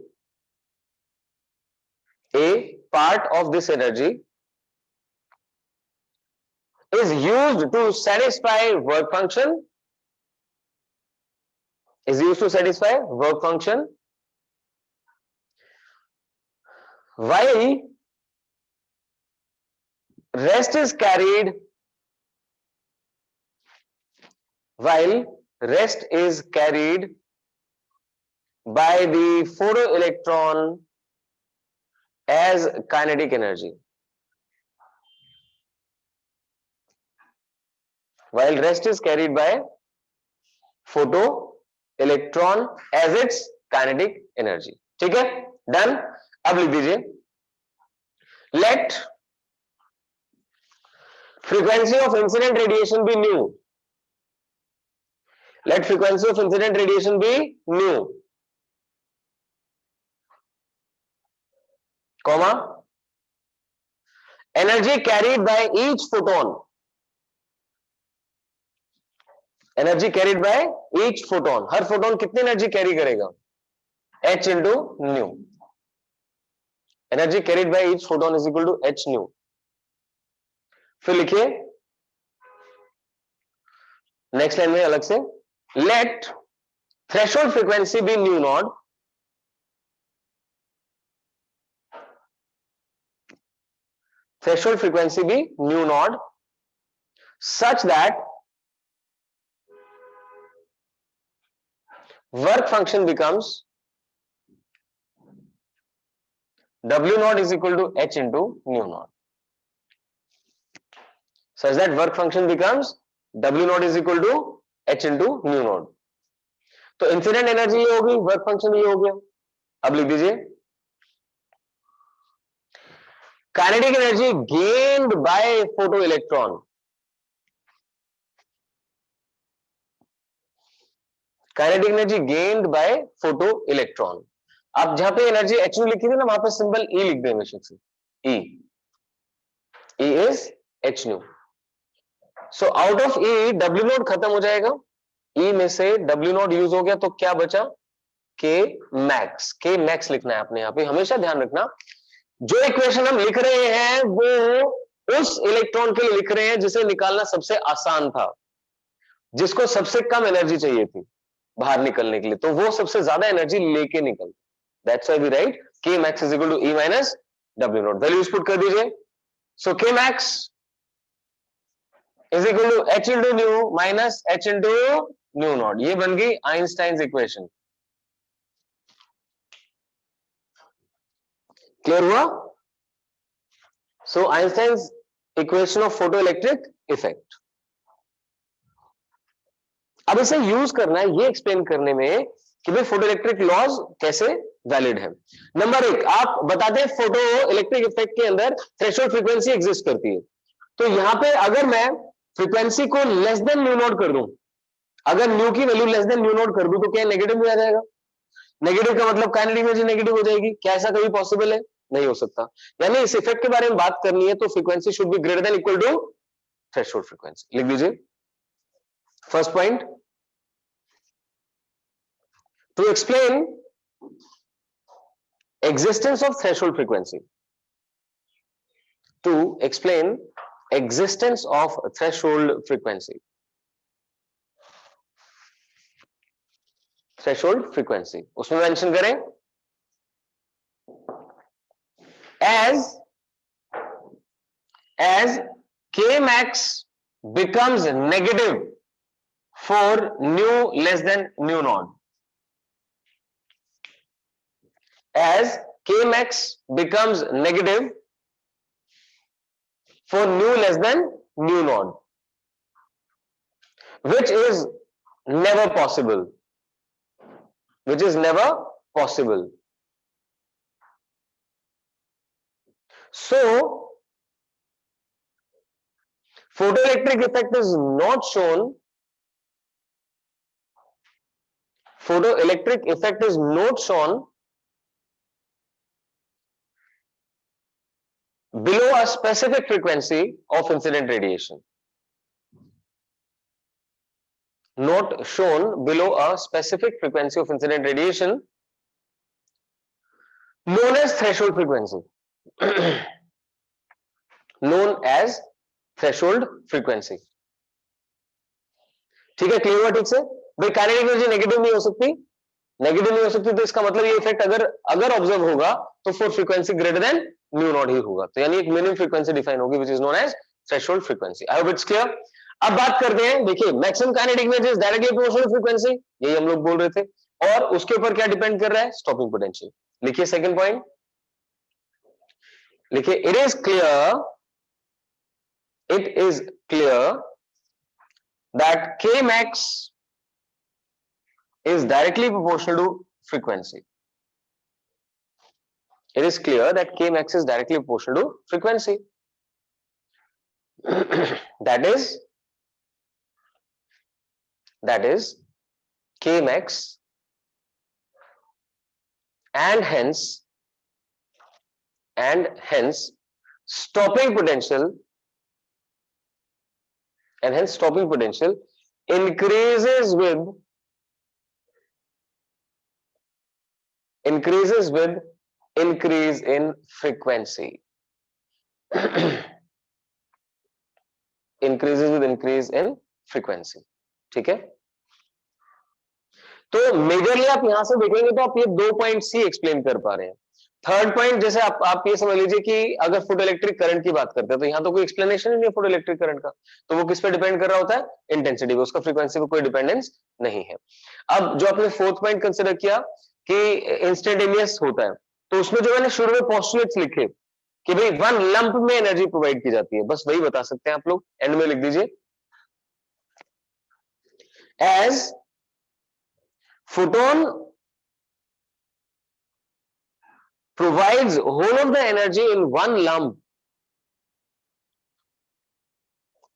a part of this energy is used to satisfy work function, is used to satisfy work function, while rest is carried, while rest is carried by the photoelectron as kinetic energy, while rest is carried by photoelectron as its kinetic energy. ठीक है, डन। अब लिख दीजिए, late frequency of incident radiation be nu, let frequency of incident radiation be nu, comma, energy carried by each photon, energy carried by each photon, हर फोटोन कितनी एनर्जी कैरी करेगा, h into nu, energy carried by each photon is equal to h nu। फिर लिखिए नेक्स्ट लाइन में अलग से, let threshold frequency be nu not, threshold frequency be nu naught such that work function becomes W naught is equal to h into nu naught, such that work function becomes W naught is equal to h into nu naught। तो इंसिडेंट एनर्जी ये होगी, वर्क फंक्शन ये हो गया। अब लिख दीजिए, kinetic energy gained by photo electron, kinetic energy gained by photo electron. अब जहां पे एनर्जी एच यू लिखी थी ना, वहां पे सिंबल ई लिख देंगे बेशक से, E, E is H nu. So out of E W naught खत्म हो जाएगा, ई में से डब्ल्यू नॉट यूज हो गया, तो क्या बचा, के मैक्स। के मैक्स लिखना है आपने, यहां पे हमेशा ध्यान रखना, जो इक्वेशन हम लिख रहे हैं वो उस इलेक्ट्रॉन के लिए लिख रहे हैं जिसे निकालना सबसे आसान था, जिसको सबसे कम एनर्जी चाहिए थी बाहर निकलने के लिए, तो वो सबसे ज्यादा एनर्जी लेके निकल, that's why we write K max is equal to E minus W naught. Values put कर दीजिए, so K max is equal to H into nu minus H into nu naught, ये बन गई आइंस्टाइन इक्वेशन। क्लियर हुआ? So Einstein equation of photo electric effect. अब इसे यूज करना है ये एक्सप्लेन करने में कि भाई फोटो इलेक्ट्रिक लॉज कैसे वैलिड है। नंबर एक, आप बताते हैं फोटो इलेक्ट्रिक इफेक्ट के अंदर थ्रेशोल्ड फ्रीक्वेंसी एग्जिस्ट करती है, तो यहां पे अगर मैं फ्रीक्वेंसी को लेस देन न्यू नॉट कर दूं, अगर न्यू की value less than new not कर दूं, तो क्या नेगेटिव में आ जाएगा? नेगेटिव का मतलब काइनेटिक एनर्जी नेगेटिव हो जाएगी, क्या ऐसा कभी पॉसिबल है? नहीं हो सकता। यानी इस इफेक्ट के बारे में बात करनी है तो frequency should be greater than equal to threshold frequency. लिख दीजिए first point, to explain existence of threshold frequency, to explain existence of threshold frequency, threshold frequency उसमें मेंशन करें as k max becomes negative for nu less than nu naught, as k max becomes negative for nu less than nu naught, which is never possible, which is never possible. So photoelectric effect is not shown, photoelectric effect is not shown below a specific frequency of incident radiation, not shown below a specific frequency of incident radiation known as threshold frequency. known as threshold frequency. ठीक है, क्लियर हुआ ठीक से? भाई काइनेटिक एनर्जी नेगेटिव नहीं हो सकती, नेगेटिव नहीं हो सकती, तो इसका मतलब ये इफेक्ट अगर ऑब्जर्व होगा तो for frequency greater than mu not ही होगा, तो यानी एक मिनिमम फ्रीक्वेंसी डिफाइन होगी which is known as threshold frequency. I hope it's clear. अब बात करते हैं, देखिए maximum kinetic energy is directly proportional to frequency, यही हम लोग बोल रहे थे, और उसके ऊपर क्या डिपेंड कर रहा है? Stopping potential. लिखिए सेकंड पॉइंट, लिखिए it is clear that Kmax is directly proportional to frequency. It is clear that Kmax is directly proportional to frequency. that is Kmax and hence stopping potential increases with increase in frequency. increases with increase in frequency. ठीक है, तो मेजरली आप यहां से देखेंगे तो आप ये 2 पॉइंट्स ही एक्सप्लेन कर पा रहे हैं। थर्ड पॉइंट, जैसे आप ये समझ लीजिए कि अगर फोटो इलेक्ट्रिक करंट की बात करते हैं तो यहाँ तो कोई एक्सप्लेनेशन ही नहीं है फोटो इलेक्ट्रिक करंट का, तो वो किस पे डिपेंड कर रहा होता है? इंटेंसिटी पे, उसका फ्रीक्वेंसी पे कोई डिपेंडेंस नहीं है। अब जो आपने फोर्थ पॉइंट कंसिडर किया कि इंस्टेंटेनियस होता है, तो उसमें जो मैंने शुरू में पोस्टुलेट्स लिखे कि भाई वन लंप में एनर्जी प्रोवाइड की जाती है, बस वही बता सकते हैं आप लोग, एंड में लिख दीजिए as photon provides whole of the energy in one lump.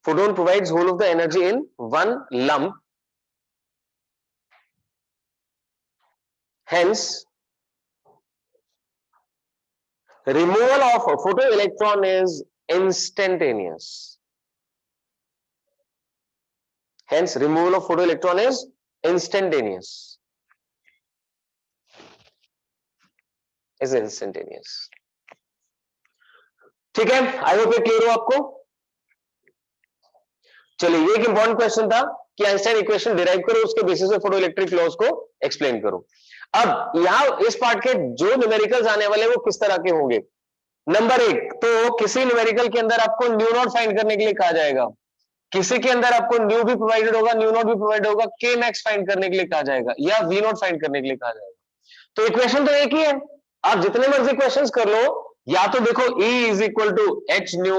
Photon provides whole of the energy in one lump. Hence, removal of a photoelectron is instantaneous. Hence, removal of photoelectron is instantaneous. Is instantaneous. ठीक है, आई होप ये क्लियर हो आपको। चलिए, ये एक इंपॉर्टेंट क्वेश्चन था कि आइंस्टाइन इक्वेशन डिराइव करो, उसके बेसिस पे फोटो इलेक्ट्रिक लॉज को एक्सप्लेन करो। अब यहां इस पार्ट के जो न्यूमेरिकल्स आने वाले वो किस तरह के होंगे? नंबर 1, तो किसी न्यूमेरिकल के अंदर आपको न्यू नॉट फाइंड करने के लिए कहा जाएगा, किसी के अंदर आपको न्यू भी प्रोवाइडेड होगा, न्यू नॉट भी प्रोवाइडेड होगा, के मैक्स फाइंड करने के लिए कहा जाएगा, या वी नॉट फाइंड करने के लिए कहा जाएगा। तो इक्वेशन तो एक ही है, आप जितने मर्जी क्वेश्चंस कर लो, या तो देखो E is equal to h nu,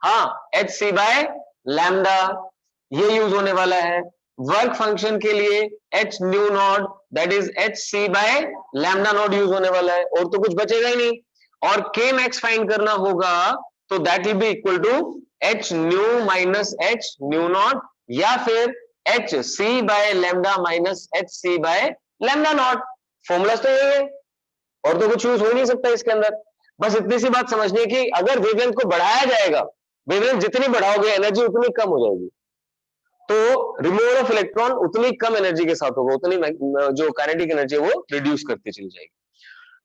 हाँ एच सी बाय लैम्डा, ये यूज होने वाला है। वर्क फंक्शन के लिए h nu not that is h c by lambda not use होने वाला है, और तो कुछ बचेगा ही नहीं। और के मैक्स फाइंड करना होगा तो that will be equal to h nu minus h nu not, या फिर h c by lambda minus h c by lambda not. Formula तो यही है, और तो कुछ यूज हो नहीं सकता इसके अंदर। बस इतनी सी बात समझनी है कि अगर वेवलेंथ को बढ़ाया जाएगा, वेवलेंथ जितनी बढ़ाओगे एनर्जी उतनी कम हो जाएगी, तो रिमूवल ऑफ इलेक्ट्रॉन उतनी कम एनर्जी के साथ होगा, उतनी जो काइनेटिक एनर्जी है वो रिड्यूस करती चली जाएगी।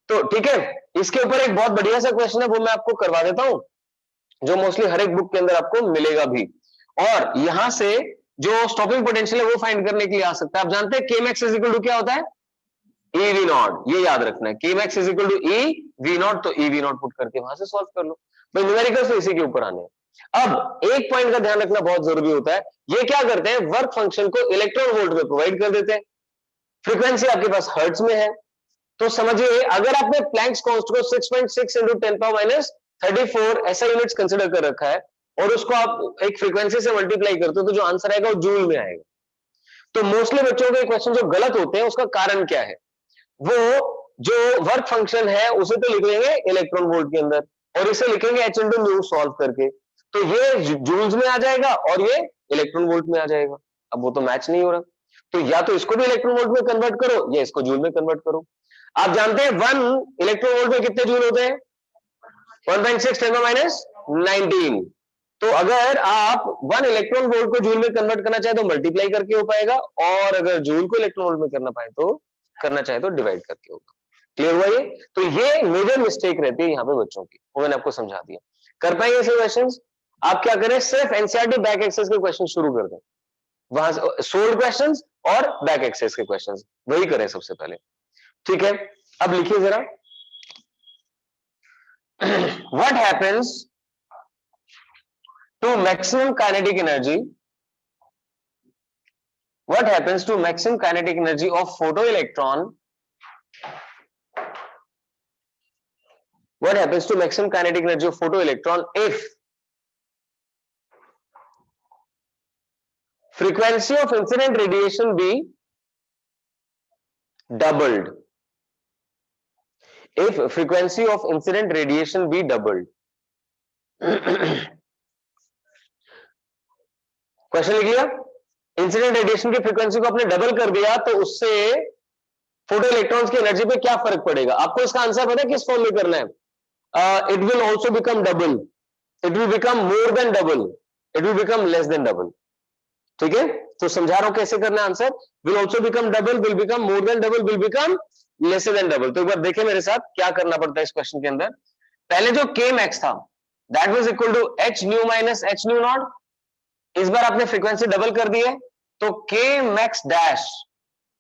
तो ठीक है, इसके ऊपर एक बहुत बढ़िया सा क्वेश्चन है, वो मैं आपको करवा देता हूं, जो मोस्टली हर एक बुक के अंदर आपको मिलेगा भी, और यहां से जो स्टॉपिंग पोटेंशियल है वो फाइंड करने के लिए आ सकता है। आप जानते हैं के मैक्स इज इक्वल टू क्या होता है? ई वी नॉट, ये याद रखना है, K max is equal to e V not, तो ई वी नॉट पुट करके वहां से सॉल्व कर लो भाई। न्यूमेरिकल्स तो इसी के ऊपर आने हैं। अब एक पॉइंट का ध्यान रखना बहुत जरूरी होता है, ये क्या करते हैं, वर्क फंक्शन को इलेक्ट्रॉन वोल्ट में प्रोवाइड कर देते हैं। फ्रीक्वेंसी आपके पास हर्ट्ज में है, तो समझिए अगर आपने प्लैंक्स कांस्टेंट को 6.6 into 10⁻34 ऐसा यूनिट्स कंसिडर कर रखा है, और उसको आप एक फ्रीक्वेंसी से मल्टीप्लाई करते हो, तो जो आंसर आएगा वो जूल में आएगा। तो मोस्टली बच्चों के क्वेश्चन जो गलत होते हैं उसका कारण क्या है? वो जो वर्क फंक्शन है उसे तो लिख लेंगे इलेक्ट्रॉन वोल्ट के अंदर, और इसे लिखेंगे एच इंटू न्यू सॉल्व करके, तो ये जूल्स में आ जाएगा और ये इलेक्ट्रॉन वोल्ट में आ जाएगा। अब वो तो मैच नहीं हो रहा, तो या तो इसको भी इलेक्ट्रॉन वोल्ट में कन्वर्ट करो या इसको जूल में कन्वर्ट करो। आप जानते हैं 1 इलेक्ट्रॉन वोल्ट में कितने जूल होते हैं? 1.6 × 10⁻19। तो अगर आप 1 इलेक्ट्रॉन वोल्ट को जूल में कन्वर्ट करना चाहे तो मल्टीप्लाई करके हो पाएगा, और अगर जूल को इलेक्ट्रॉन वोल्ट में करना चाहे तो डिवाइड करके होगा। क्लियर हुआ ये? तो ये मेजर मिस्टेक रहती है यहाँ पे बच्चों की, वो मैंने आपको समझा दिया। कर पाएंगे ऐसे क्वेश्चंस? आप क्या करें, सिर्फ एनसीईआरटी बैक एक्सरसाइज के क्वेश्चन शुरू कर दें, वहां से सोल्ड क्वेश्चंस और बैक एक्सरसाइज के क्वेश्चंस वही करें सबसे पहले। ठीक है, अब लिखिए जरा, what happens to maximum kinetic energy, what happens to maximum kinetic energy of photoelectron, what happens to maximum kinetic energy of photoelectron if frequency of incident radiation be doubled, if frequency of incident radiation be doubled question लिख लिया, इंसिडेंट रेडिएशन की फ्रीक्वेंसी को आपने डबल कर दिया तो उससे फोटो इलेक्ट्रॉन्स की एनर्जी पे क्या फर्क पड़ेगा? आपको इसका आंसर पता है किस फॉर्म में करना है? It will also become double, it will become more than double, it will become less than double. ठीक है, तो समझा रहा हूं कैसे करना है answer. Will also become double, will become more than double, will become less than double. तो एक बार देखें मेरे साथ क्या करना पड़ता है इस क्वेश्चन के अंदर। पहले जो के मैक्स था that was equal to h nu minus h nu not, इस बार आपने फ्रीक्वेंसी डबल कर दी है तो के max dash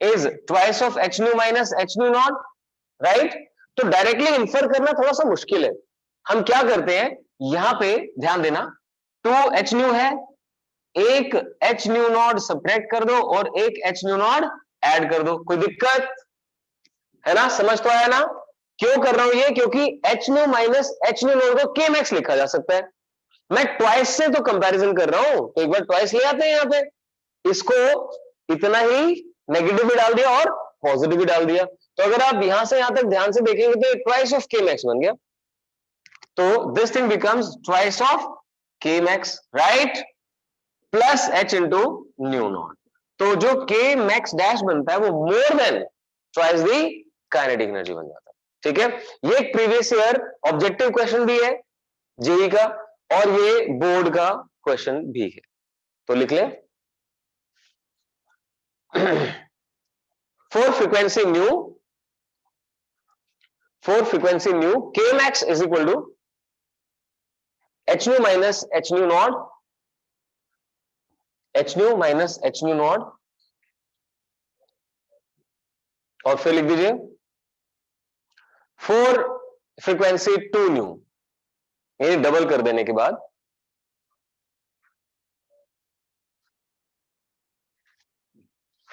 is twice of h nu minus h nu not, right. तो डायरेक्टली इन्फर करना थोड़ा सा मुश्किल है, हम क्या करते हैं यहां पे ध्यान देना, 2 एच न्यू है, एक एच न्यू नॉट सब्ट्रैक्ट कर दो और एक एच न्यू नॉट ऐड कर दो, कोई दिक्कत है ना? समझ तो आया ना क्यों कर रहा हूं ये? क्योंकि H nu minus h nu not को के मैक्स लिखा जा सकता है, मैं ट्वाइस से तो कंपैरिजन कर रहा हूं, तो एक बार ट्वाइस ले आते हैं यहां पे, इसको इतना ही नेगेटिव भी डाल दिया और पॉजिटिव भी डाल दिया, तो अगर आप यहां से यहां तक ध्यान से देखेंगे तो ट्वाइस ऑफ के मैक्स बन गया, तो this thing becomes twice of K max, right, plus H into nu not. तो जो के मैक्स डैश बनता है वो more than twice the kinetic energy बन जाता है। ठीक है, ये एक प्रीवियस ईयर ऑब्जेक्टिव क्वेश्चन भी है जेईई का और ये बोर्ड का क्वेश्चन भी है, तो लिख लें for frequency nu K max is equal to h nu minus h nu not, h nu minus h nu not, और फिर लिख दीजिए फॉर फ्रीक्वेंसी 2 न्यू, ये डबल कर देने के बाद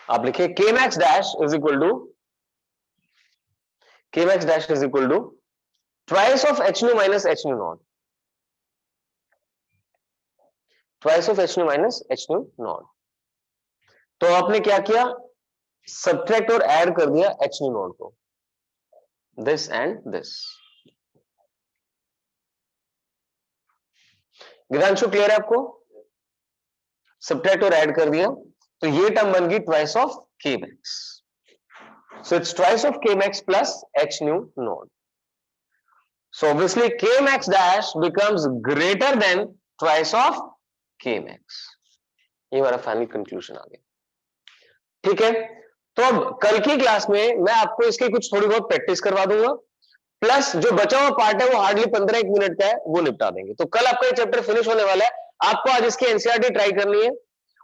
आप लिखिए K max dash is equal to twice of h nu minus h nu not, twice of h nu minus h nu not. तो आपने क्या किया, सब्ट्रैक्ट और ऐड कर दिया एच न्यू नॉट को, दिस एंड दिस। गिरांशु क्लियर है आपको? सब्ट्रैक्ट और ऐड कर दिया तो ये टर्म बन गई twice of K max, so it's twice of K max plus H nu naught, so obviously K max dash becomes greater than twice of K max. ये हमारा फाइनल कंक्लूजन आ गया। ठीक है, तो अब कल की क्लास में मैं आपको इसकी कुछ थोड़ी बहुत प्रैक्टिस करवा दूंगा, प्लस जो बचा हुआ पार्ट है वो हार्डली 15-1 मिनट का है, वो निपटा देंगे। तो कल आपका ये चैप्टर फिनिश होने वाला है, आपको आज इसकी एनसीईआरटी ट्राई करनी है,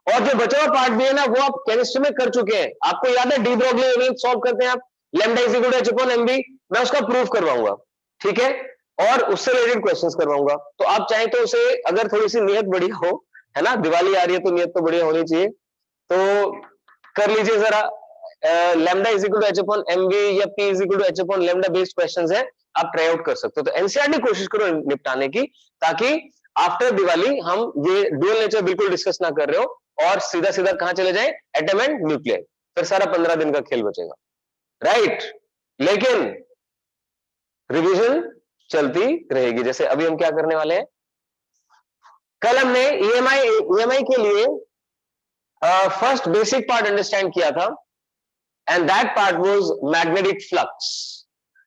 और जो बचा हुआ पार्ट भी है ना वो आप केमिस्ट्री में कर चुके हैं, आपको याद है डी ब्रोगली वेवलेंथ सॉल्व करते हैं आप, lambda is equal to H upon MV, मैं उसका प्रूफ करवाऊंगा, ठीक है, और उससे रिलेटेड क्वेश्चंस करवाऊंगा। तो आप चाहें तो उसे, अगर थोड़ी सी नियत बढ़िया हो, है ना, दिवाली आ रही है तो नियत तो बढ़िया होनी चाहिए, तो कर लीजिए जरा। Lambda is equal to H upon MV या P is equal to H upon lambda based questions है, आप ट्राई आउट कर सकते हो। तो एनसीईआरटी कोशिश करो निपटाने की, ताकि आफ्टर दिवाली हम ये डुअल नेचर बिल्कुल डिस्कस ना कर रहे हो और सीधा सीधा कहां चले जाए, एटम एंड न्यूक्लियर, फिर सारा 15 दिन का खेल बचेगा, राइट। लेकिन रिवीजन चलती रहेगी। जैसे अभी हम क्या करने वाले हैं, कल हमने ईएमआई के लिए फर्स्ट बेसिक पार्ट अंडरस्टैंड किया था, and that part was magnetic flux.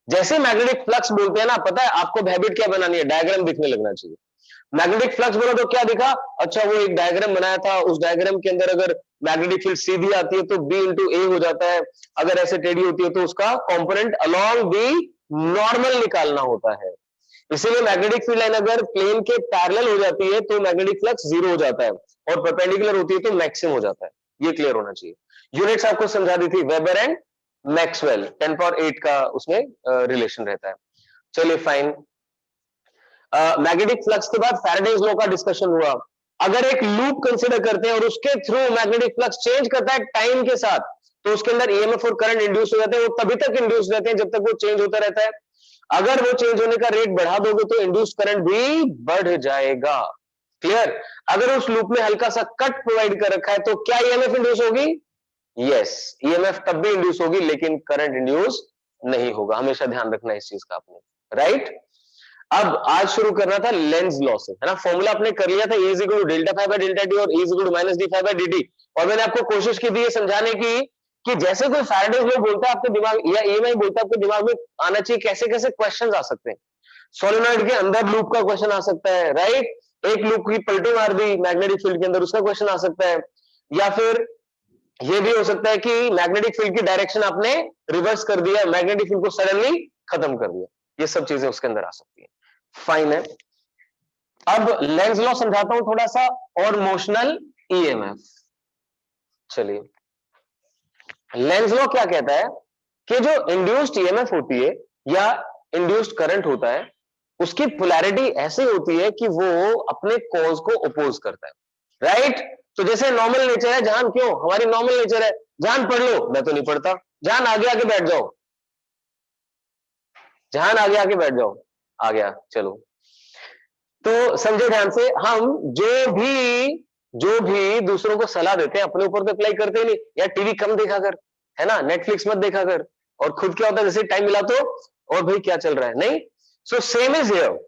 जैसे मैग्नेटिक फ्लक्स बोलते हैं ना, पता है आपको हैबिट क्या बनानी है, डायग्राम दिखने लगना चाहिए। मैग्नेटिक फ्लक्स बोला तो क्या दिखा, अच्छा वो एक डायग्राम बनाया था, उस डायग्राम के अंदर अगर मैग्नेटिक फील्ड सीधी आती है तो बी इंटू ए हो जाता है, अगर ऐसे टेढ़ी होती है तो उसका कॉम्पोनेंट अलोंग दी नॉर्मल निकालना होता है। इसीलिए मैग्नेटिक फील्ड लाइन अगर प्लेन के पैरेलल हो जाती है तो मैग्नेटिक फ्लक्स जीरो हो जाता है, और परपेंडिकुलर होती है तो मैक्सिमम हो जाता है। ये क्लियर होना चाहिए। यूनिट्स आपको समझा दी थी, वेबर एंड मैक्सवेल, 10 पावर 8 का उसमें रिलेशन रहता है। चलिए फाइन। मैग्नेटिक फ्लक्स के बाद फैराडेज लॉ का डिस्कशन हुआ। अगर एक लूप कंसिडर करते हैं और उसके थ्रू मैग्नेटिक फ्लक्स चेंज करता है टाइम के साथ, तो उसके अंदर ईएमएफ और करंट इंड्यूस हो जाते हैं, वो तभी तक इंड्यूस रहते हैं जब तक वो चेंज होता रहता है। अगर वो चेंज होने का रेट बढ़ा दोगे तो इंड्यूस करंट भी बढ़ जाएगा। क्लियर? अगर उस लूप में हल्का सा कट प्रोवाइड कर रखा है तो क्या ईएमएफ इंड्यूस होगी? यस, ईएमएफ तब भी इंड्यूस होगी लेकिन करंट इंड्यूस नहीं होगा। हमेशा ध्यान रखना इस चीज का आपने, राइट? अब आज शुरू करना था लेंज लॉ से, है ना? फॉर्मूला आपने कर लिया था, E is equal to delta phi by delta T और E is equal to minus D phi by D. और मैंने आपको कोशिश की थी ये समझाने की कि जैसे कोई फैराडेज लॉ बोलता है आपके दिमाग, या EMI बोलता है आपके दिमाग में आना चाहिए कैसे कैसे क्वेश्चंस आ सकते हैं। सोलेनॉइड के अंदर लूप का क्वेश्चन आ सकता है, राइट? एक लूप की पलटी मार दी मैग्नेटिक फील्ड के अंदर, उसका क्वेश्चन आ सकता है। या फिर ये भी हो सकता है कि मैग्नेटिक फील्ड की डायरेक्शन आपने रिवर्स कर दिया, मैग्नेटिक फील्ड को सडनली खत्म कर दिया। ये सब चीजें उसके अंदर आ सकती है। फाइन है। अब लेंज लॉ समझाता हूं थोड़ा सा, और मोशनल ईएमएफ। चलिए, लेंज लॉ क्या कहता है कि जो इंड्यूस्ड ईएमएफ होती है या इंड्यूस्ड करंट होता है, उसकी पोलैरिटी ऐसी होती है कि वो अपने कॉज को अपोज करता है, राइट? तो जैसे नॉर्मल नेचर है, जहां क्यों हमारी नॉर्मल नेचर है, जहां पढ़ लो, मैं तो नहीं पढ़ता, जहां आगे आके बैठ जाओ, जहां आगे आके बैठ जाओ, आ गया, चलो। तो समझे ध्यान से, हम जो भी दूसरों को सलाह देते हैं अपने ऊपर तो अप्लाई करते ही नहीं। यार टीवी कम देखा कर, है ना, नेटफ्लिक्स मत देखा कर, और खुद क्या होता है जैसे टाइम मिला तो, और भाई क्या चल रहा है, नहीं। सो सेम इज हियर,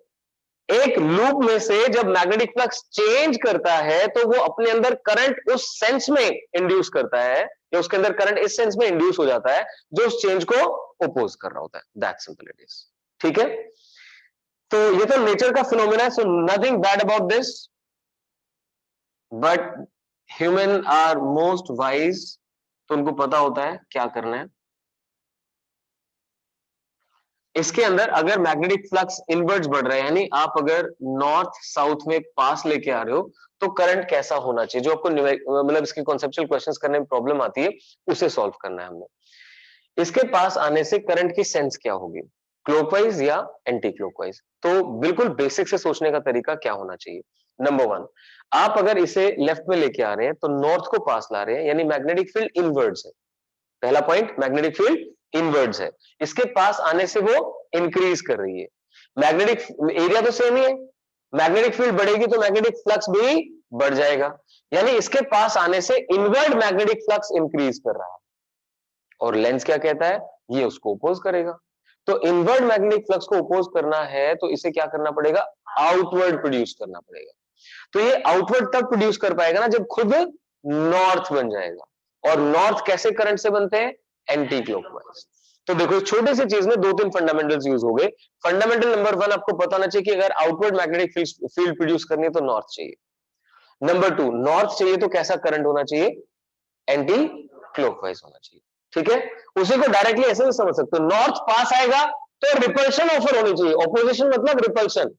एक लूप में से जब मैग्नेटिक फ्लक्स चेंज करता है तो वो अपने अंदर करंट उस सेंस में इंड्यूस करता है, या उसके अंदर करंट इस सेंस में इंड्यूस हो जाता है जो उस चेंज को ओपोज कर रहा होता है। That simple it is. ठीक है, तो ये तो नेचर का फिनोमेना है, so nothing bad about this, but human are most wise, तो उनको पता होता है क्या करना है। इसके अंदर अगर मैग्नेटिक फ्लक्स इनवर्ट्स बढ़ रहा है, यानी आप अगर नॉर्थ साउथ में पास लेके आ रहे हो, तो करंट कैसा होना चाहिए, जो आपको मतलब इसके कॉन्सेप्चुअल क्वेश्चंस करने में प्रॉब्लम आती है, उसे सॉल्व करना है हमने। इसके पास आने से करंट की सेंस क्या होगी, क्लॉकवाइज या एंटी क्लॉकवाइज? तो बिल्कुल बेसिक से सोचने का तरीका क्या होना चाहिए। नंबर वन, आप अगर इसे लेफ्ट में लेके आ रहे हैं तो नॉर्थ को पास ला रहे हैं, यानी मैग्नेटिक फील्ड इनवर्ट्स है। पहला पॉइंट, मैग्नेटिक फील्ड इनवर्ट्स है, इसके पास आने से वो इंक्रीज कर रही है। मैग्नेटिक एरिया तो सेम ही है, मैग्नेटिक फील्ड बढ़ेगी तो मैग्नेटिक फ्लक्स भी बढ़ जाएगा, यानी इसके पास आने से इनवर्ट मैग्नेटिक फ्लक्स इंक्रीज कर रहा है। और लेंस क्या कहता है, ये उसको अपोज करेगा। तो इनवर्ट मैग्नेटिक फ्लक्स को अपोज करना है तो इसे क्या करना पड़ेगा, आउटवर्ड प्रोड्यूस करना पड़ेगा। तो ये आउटवर्ड तब प्रोड्यूस कर पाएगा ना जब खुद नॉर्थ बन जाएगा। और नॉर्थ कैसे करंट से बनते हैं, एंटी क्लॉकवाइज। तो देखो छोटे से चीज में दो तीन फंडामेंटल्स यूज हो गए। फंडामेंटल नंबर वन, आपको पता होना चाहिए कि अगर आउटवर्ड मैग्नेटिक फील्ड प्रोड्यूस करनी है तो नॉर्थ चाहिए। नंबर टू, नॉर्थ चाहिए तो कैसा करंट होना चाहिए, एंटी क्लॉकवाइज होना चाहिए। ठीक है, उसी को डायरेक्टली ऐसे भी समझ सकते हो, नॉर्थ पास आएगा तो रिपल्शन ऑफर होनी चाहिए, ऑपोजिशन मतलब रिपल्शन।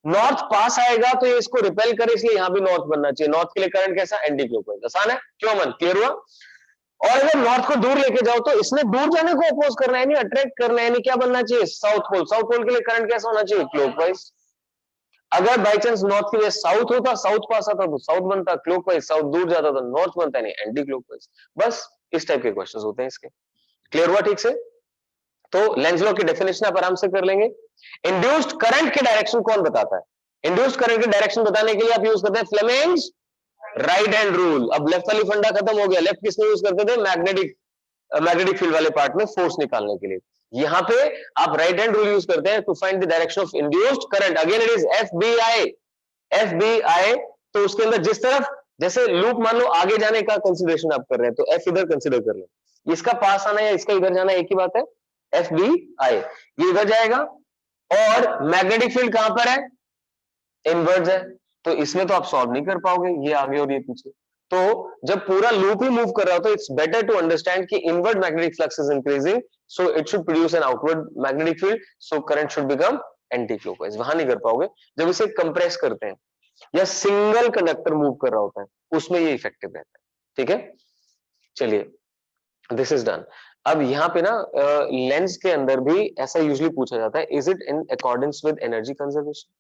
नॉर्थ पास आएगा तो ये इसको रिपेल करे, इसलिए यहां भी नॉर्थ बनना चाहिए। नॉर्थ के लिए करंट कैसा, एंटी क्लॉकवाइज। आसान है, क्यों मन, क्लियर हुआ? और अगर नॉर्थ को दूर लेके जाओ तो इसने दूर जाने को अपोज करना है, नहीं अट्रैक्ट करना है, नहीं क्या बनना चाहिए, साउथ पोल। साउथ पोल के लिए करंट कैसा होना चाहिए, क्लॉकवाइज। अगर बाई चांस नॉर्थ के लिए साउथ होता, साउथ पास आता तो साउथ बनता, क्लॉकवाइज साउथ दूर जाता तो नॉर्थ बनता, नहीं एंटी क्लॉकवाइज। बस इस टाइप के क्वेश्चंस होते हैं इसके। क्लियर हुआ ठीक से? तो लेंज लॉ की डेफिनेशन आप आराम से कर लेंगे। इंड्यूस्ड करंट की डायरेक्शन कौन बताता है, इंड्यूस्ड करंट की डायरेक्शन बताने के लिए आप यूज करते हैं फ्लेमिंग्स राइट हैंड रूल। अब लेफ्ट वाली फंडा खत्म हो गया, लेफ्ट किसमें यूज करते थे, मैग्नेटिक फील्ड वाले पार्ट में फोर्स निकालने के लिए। यहां पे आप राइट हैंड रूल यूज करते हैं to find the direction of induced current. Again it is F B I. तो उसके अंदर जिस तरफ, जैसे लूप मान लो आगे जाने का कंसिडरेशन आप कर रहे हैं तो एफ इधर कंसिडर कर लें, इसका पास आना या इसका इधर जाना एक ही बात है, एफ बी आई, ये इधर जाएगा। और मैग्नेटिक फील्ड कहां पर है, इनवर्ड्स है, तो इसमें तो आप सॉल्व नहीं कर पाओगे, ये आगे और ये पीछे। तो जब पूरा लूप ही मूव कर रहा हो तो इट्स बेटर टू अंडरस्टैंड कि inward magnetic flux is increasing, so it should produce an outward magnetic field, so current should become anti clockwise. वहां नहीं कर पाओगे। जब इसे कंप्रेस करते हैं या सिंगल कंडक्टर मूव कर रहा होता है उसमें ये इफेक्टिव रहता है। ठीक है, चलिए, दिस इज डन। अब यहाँ पे ना लेंस के अंदर भी ऐसा यूजुअली पूछा जाता है, is it in accordance with energy conservation.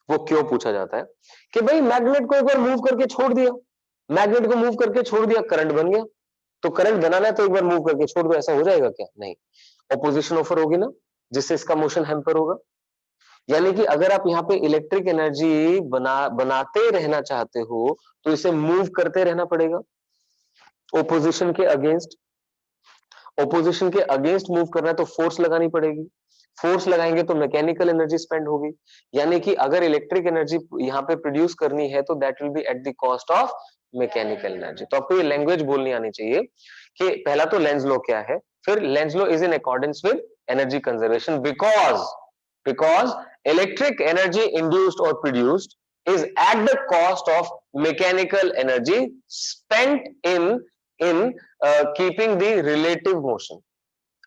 वो क्यों पूछा जाता है कि भाई मैग्नेट को एक बार मूव करके छोड़ दिया, मैग्नेट को मूव करके छोड़ दिया, करंट बन गया, तो करंट बनाना है तो एक बार मूव करके छोड़ दो, ऐसा हो जाएगा क्या? नहीं, ऑपोजिशन ऑफर होगी ना, जिससे इसका मोशन हैम्पर होगा। यानी कि अगर आप यहाँ पे इलेक्ट्रिक एनर्जी बनाते रहना चाहते हो तो इसे मूव करते रहना पड़ेगा ओपोजिशन के अगेंस्ट। ओपोजिशन के अगेंस्ट मूव करना है तो फोर्स लगानी पड़ेगी, फोर्स लगाएंगे तो मैकेनिकल एनर्जी स्पेंड होगी। यानी कि अगर इलेक्ट्रिक एनर्जी यहाँ पे प्रोड्यूस करनी है तो that will B at the cost of mechanical energy. तो आपको ये लैंग्वेज बोलनी आनी चाहिए कि पहला तो लेंज लॉ क्या है, फिर Lenz law is in accordance with energy conservation because electric energy induced और produced is at the cost of mechanical energy spent in keeping the relative motion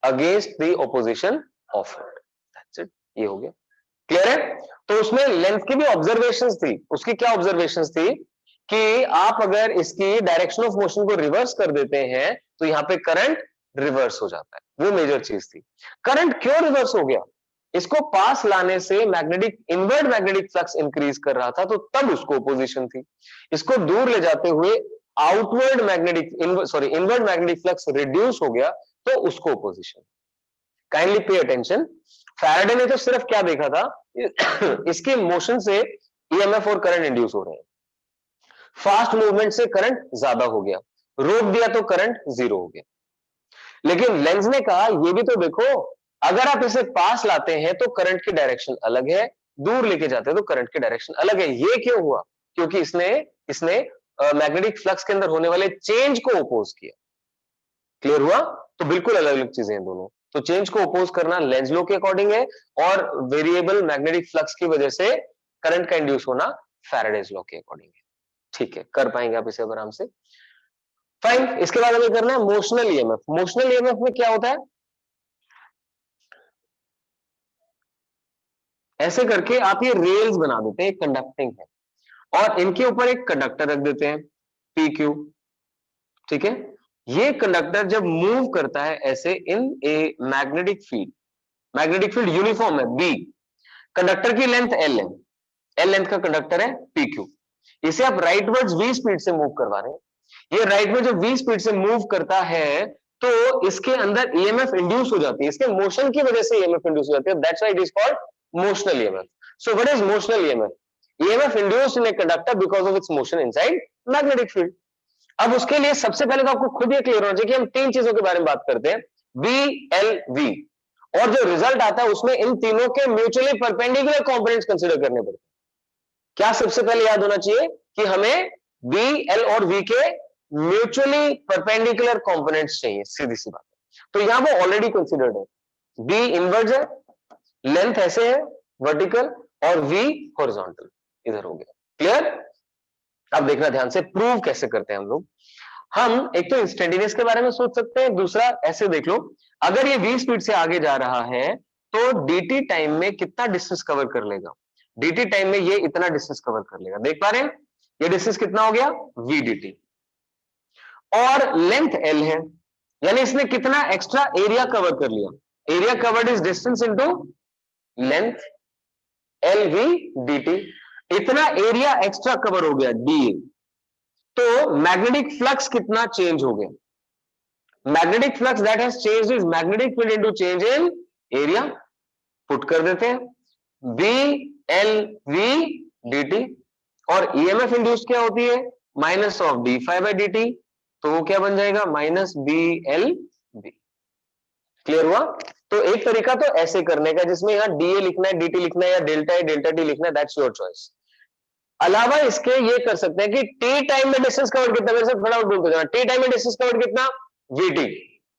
against the opposition of it. That's it. ये हो गया, क्लियर है? तो उसमें लेंथ की भी ऑब्जर्वेशंस थी। उसकी क्या ऑब्जर्वेशंस थी कि आप अगर इसकी डायरेक्शन ऑफ मोशन को रिवर्स कर देते हैं तो यहाँ पे करंट रिवर्स हो जाता है, वो मेजर चीज थी। करंट क्यों रिवर्स हो गया? इसको पास लाने से magnetic inward magnetic flux increase कर रहा था, तो तब उसको ओपोजिशन थी। इसको दूर ले जाते हुए outward magnetic inward magnetic flux reduce हो गया, तो उसको opposition. Kindly pay attention. Faraday ने तो सिर्फ क्या देखा था, इसके मोशन से ईएमएफ और करंट इंड्यूस हो रहे हैं, फास्ट मूवमेंट से करंट ज्यादा हो गया, रोक दिया तो करंट जीरो हो गया। लेकिन लेंज ने कहा ये भी तो देखो, अगर आप इसे पास लाते हैं तो करंट की डायरेक्शन अलग है, दूर लेके जाते हैं तो करंट की डायरेक्शन अलग है। ये क्यों हुआ? क्योंकि इसने मैग्नेटिक फ्लक्स के अंदर होने वाले चेंज को ओपोज किया। क्लियर हुआ? तो बिल्कुल अलग अलग चीजें हैं दोनों। तो चेंज को ओपोज करना लेंज लॉ के अकॉर्डिंग है, और वेरिएबल मैग्नेटिक फ्लक्स की वजह से करंट का इंड्यूस होना फैराडेज लॉ के अकॉर्डिंग है। ठीक है, कर पाएंगे आप इसे आराम से। फाइन, इसके बाद हमें करना है मोशनल ईएमएफ। मोशनल ईएमएफ में क्या होता है, ऐसे करके आप ये रेल्स बना देते हैं, कंडक्टिंग है, और इनके ऊपर एक कंडक्टर रख देते हैं पी क्यू। ठीक है, ये कंडक्टर जब मूव करता है ऐसे इन ए मैग्नेटिक फील्ड यूनिफॉर्म है बी, कंडक्टर की लेंथ एल है, एल लेंथ का कंडक्टर है पी क्यू, इसे आप राइटवर्ड्स वी स्पीड से मूव करवा रहे हैं। ये राइट में जब वी स्पीड से मूव करता है तो इसके अंदर ईएमएफ इंड्यूस हो जाती है, इसके मोशन की वजह से ईएमएफ इंड्यूस हो जाती है, that's why it is called motional EMF. So what is motional EMF? EMF induced in a conductor because of its motion inside magnetic field. अब उसके लिए सबसे पहले तो आपको खुद ये क्लियर होना चाहिए कि हम तीन चीजों के बारे में बात करते हैं, बी एल वी, और जो रिजल्ट आता है उसमें इन तीनों के म्यूचुअली परपेंडिकुलर कंपोनेंट्स कंसीडर करने पड़ते हैं। क्या सबसे पहले याद होना चाहिए कि हमें बी एल और वी के म्यूचुअली परपेंडिकुलर कंपोनेंट्स चाहिए, सीधी सी बात है। तो यहां वो ऑलरेडी कंसीडर्ड है, बी इनवर्स है, लेंथ ऐसे है वर्टिकल, और वी हॉरिजॉन्टल इधर हो गया। क्लियर? अब देखना ध्यान से, प्रूव कैसे करते हैं हम लोग। हम एक तो इंस्टेंटेनियस के बारे में सोच सकते हैं, दूसरा ऐसे देख लो, अगर ये v स्पीड से आगे जा रहा है तो dt टाइम में कितना डिस्टेंस कवर कर लेगा, dt टाइम में ये इतना डिस्टेंस कवर कर लेगा। देख पा रहे हैं ये डिस्टेंस कितना हो गया, v dt, और लेंथ l है, यानी इसने कितना एक्स्ट्रा एरिया कवर कर लिया, area covered is distance into length, L V dt, इतना एरिया एक्स्ट्रा कवर हो गया डी। तो मैग्नेटिक फ्लक्स कितना चेंज हो गया, magnetic flux that has changed is magnetic field into change in area. Put कर देते हैं B L V D T, और ईएमएफ इंड्यूस क्या होती है, minus of D phi by D T, तो वो क्या बन जाएगा, minus B L B. Clear हुआ? तो एक तरीका तो ऐसे करने का जिसमें यहाँ डी ए लिखना है, डी टी लिखना है, या डेल्टा ए डेल्टा टी लिखना है, दैट्स योर चॉइस। अलावा इसके ये कर सकते हैं कि टी टाइम में डिस्टेंस कवर्ड कितना, मेरे से फटाफट बोलते जाना, टी टाइम में डिस्टेंस कवर्ड कितना, वीटी,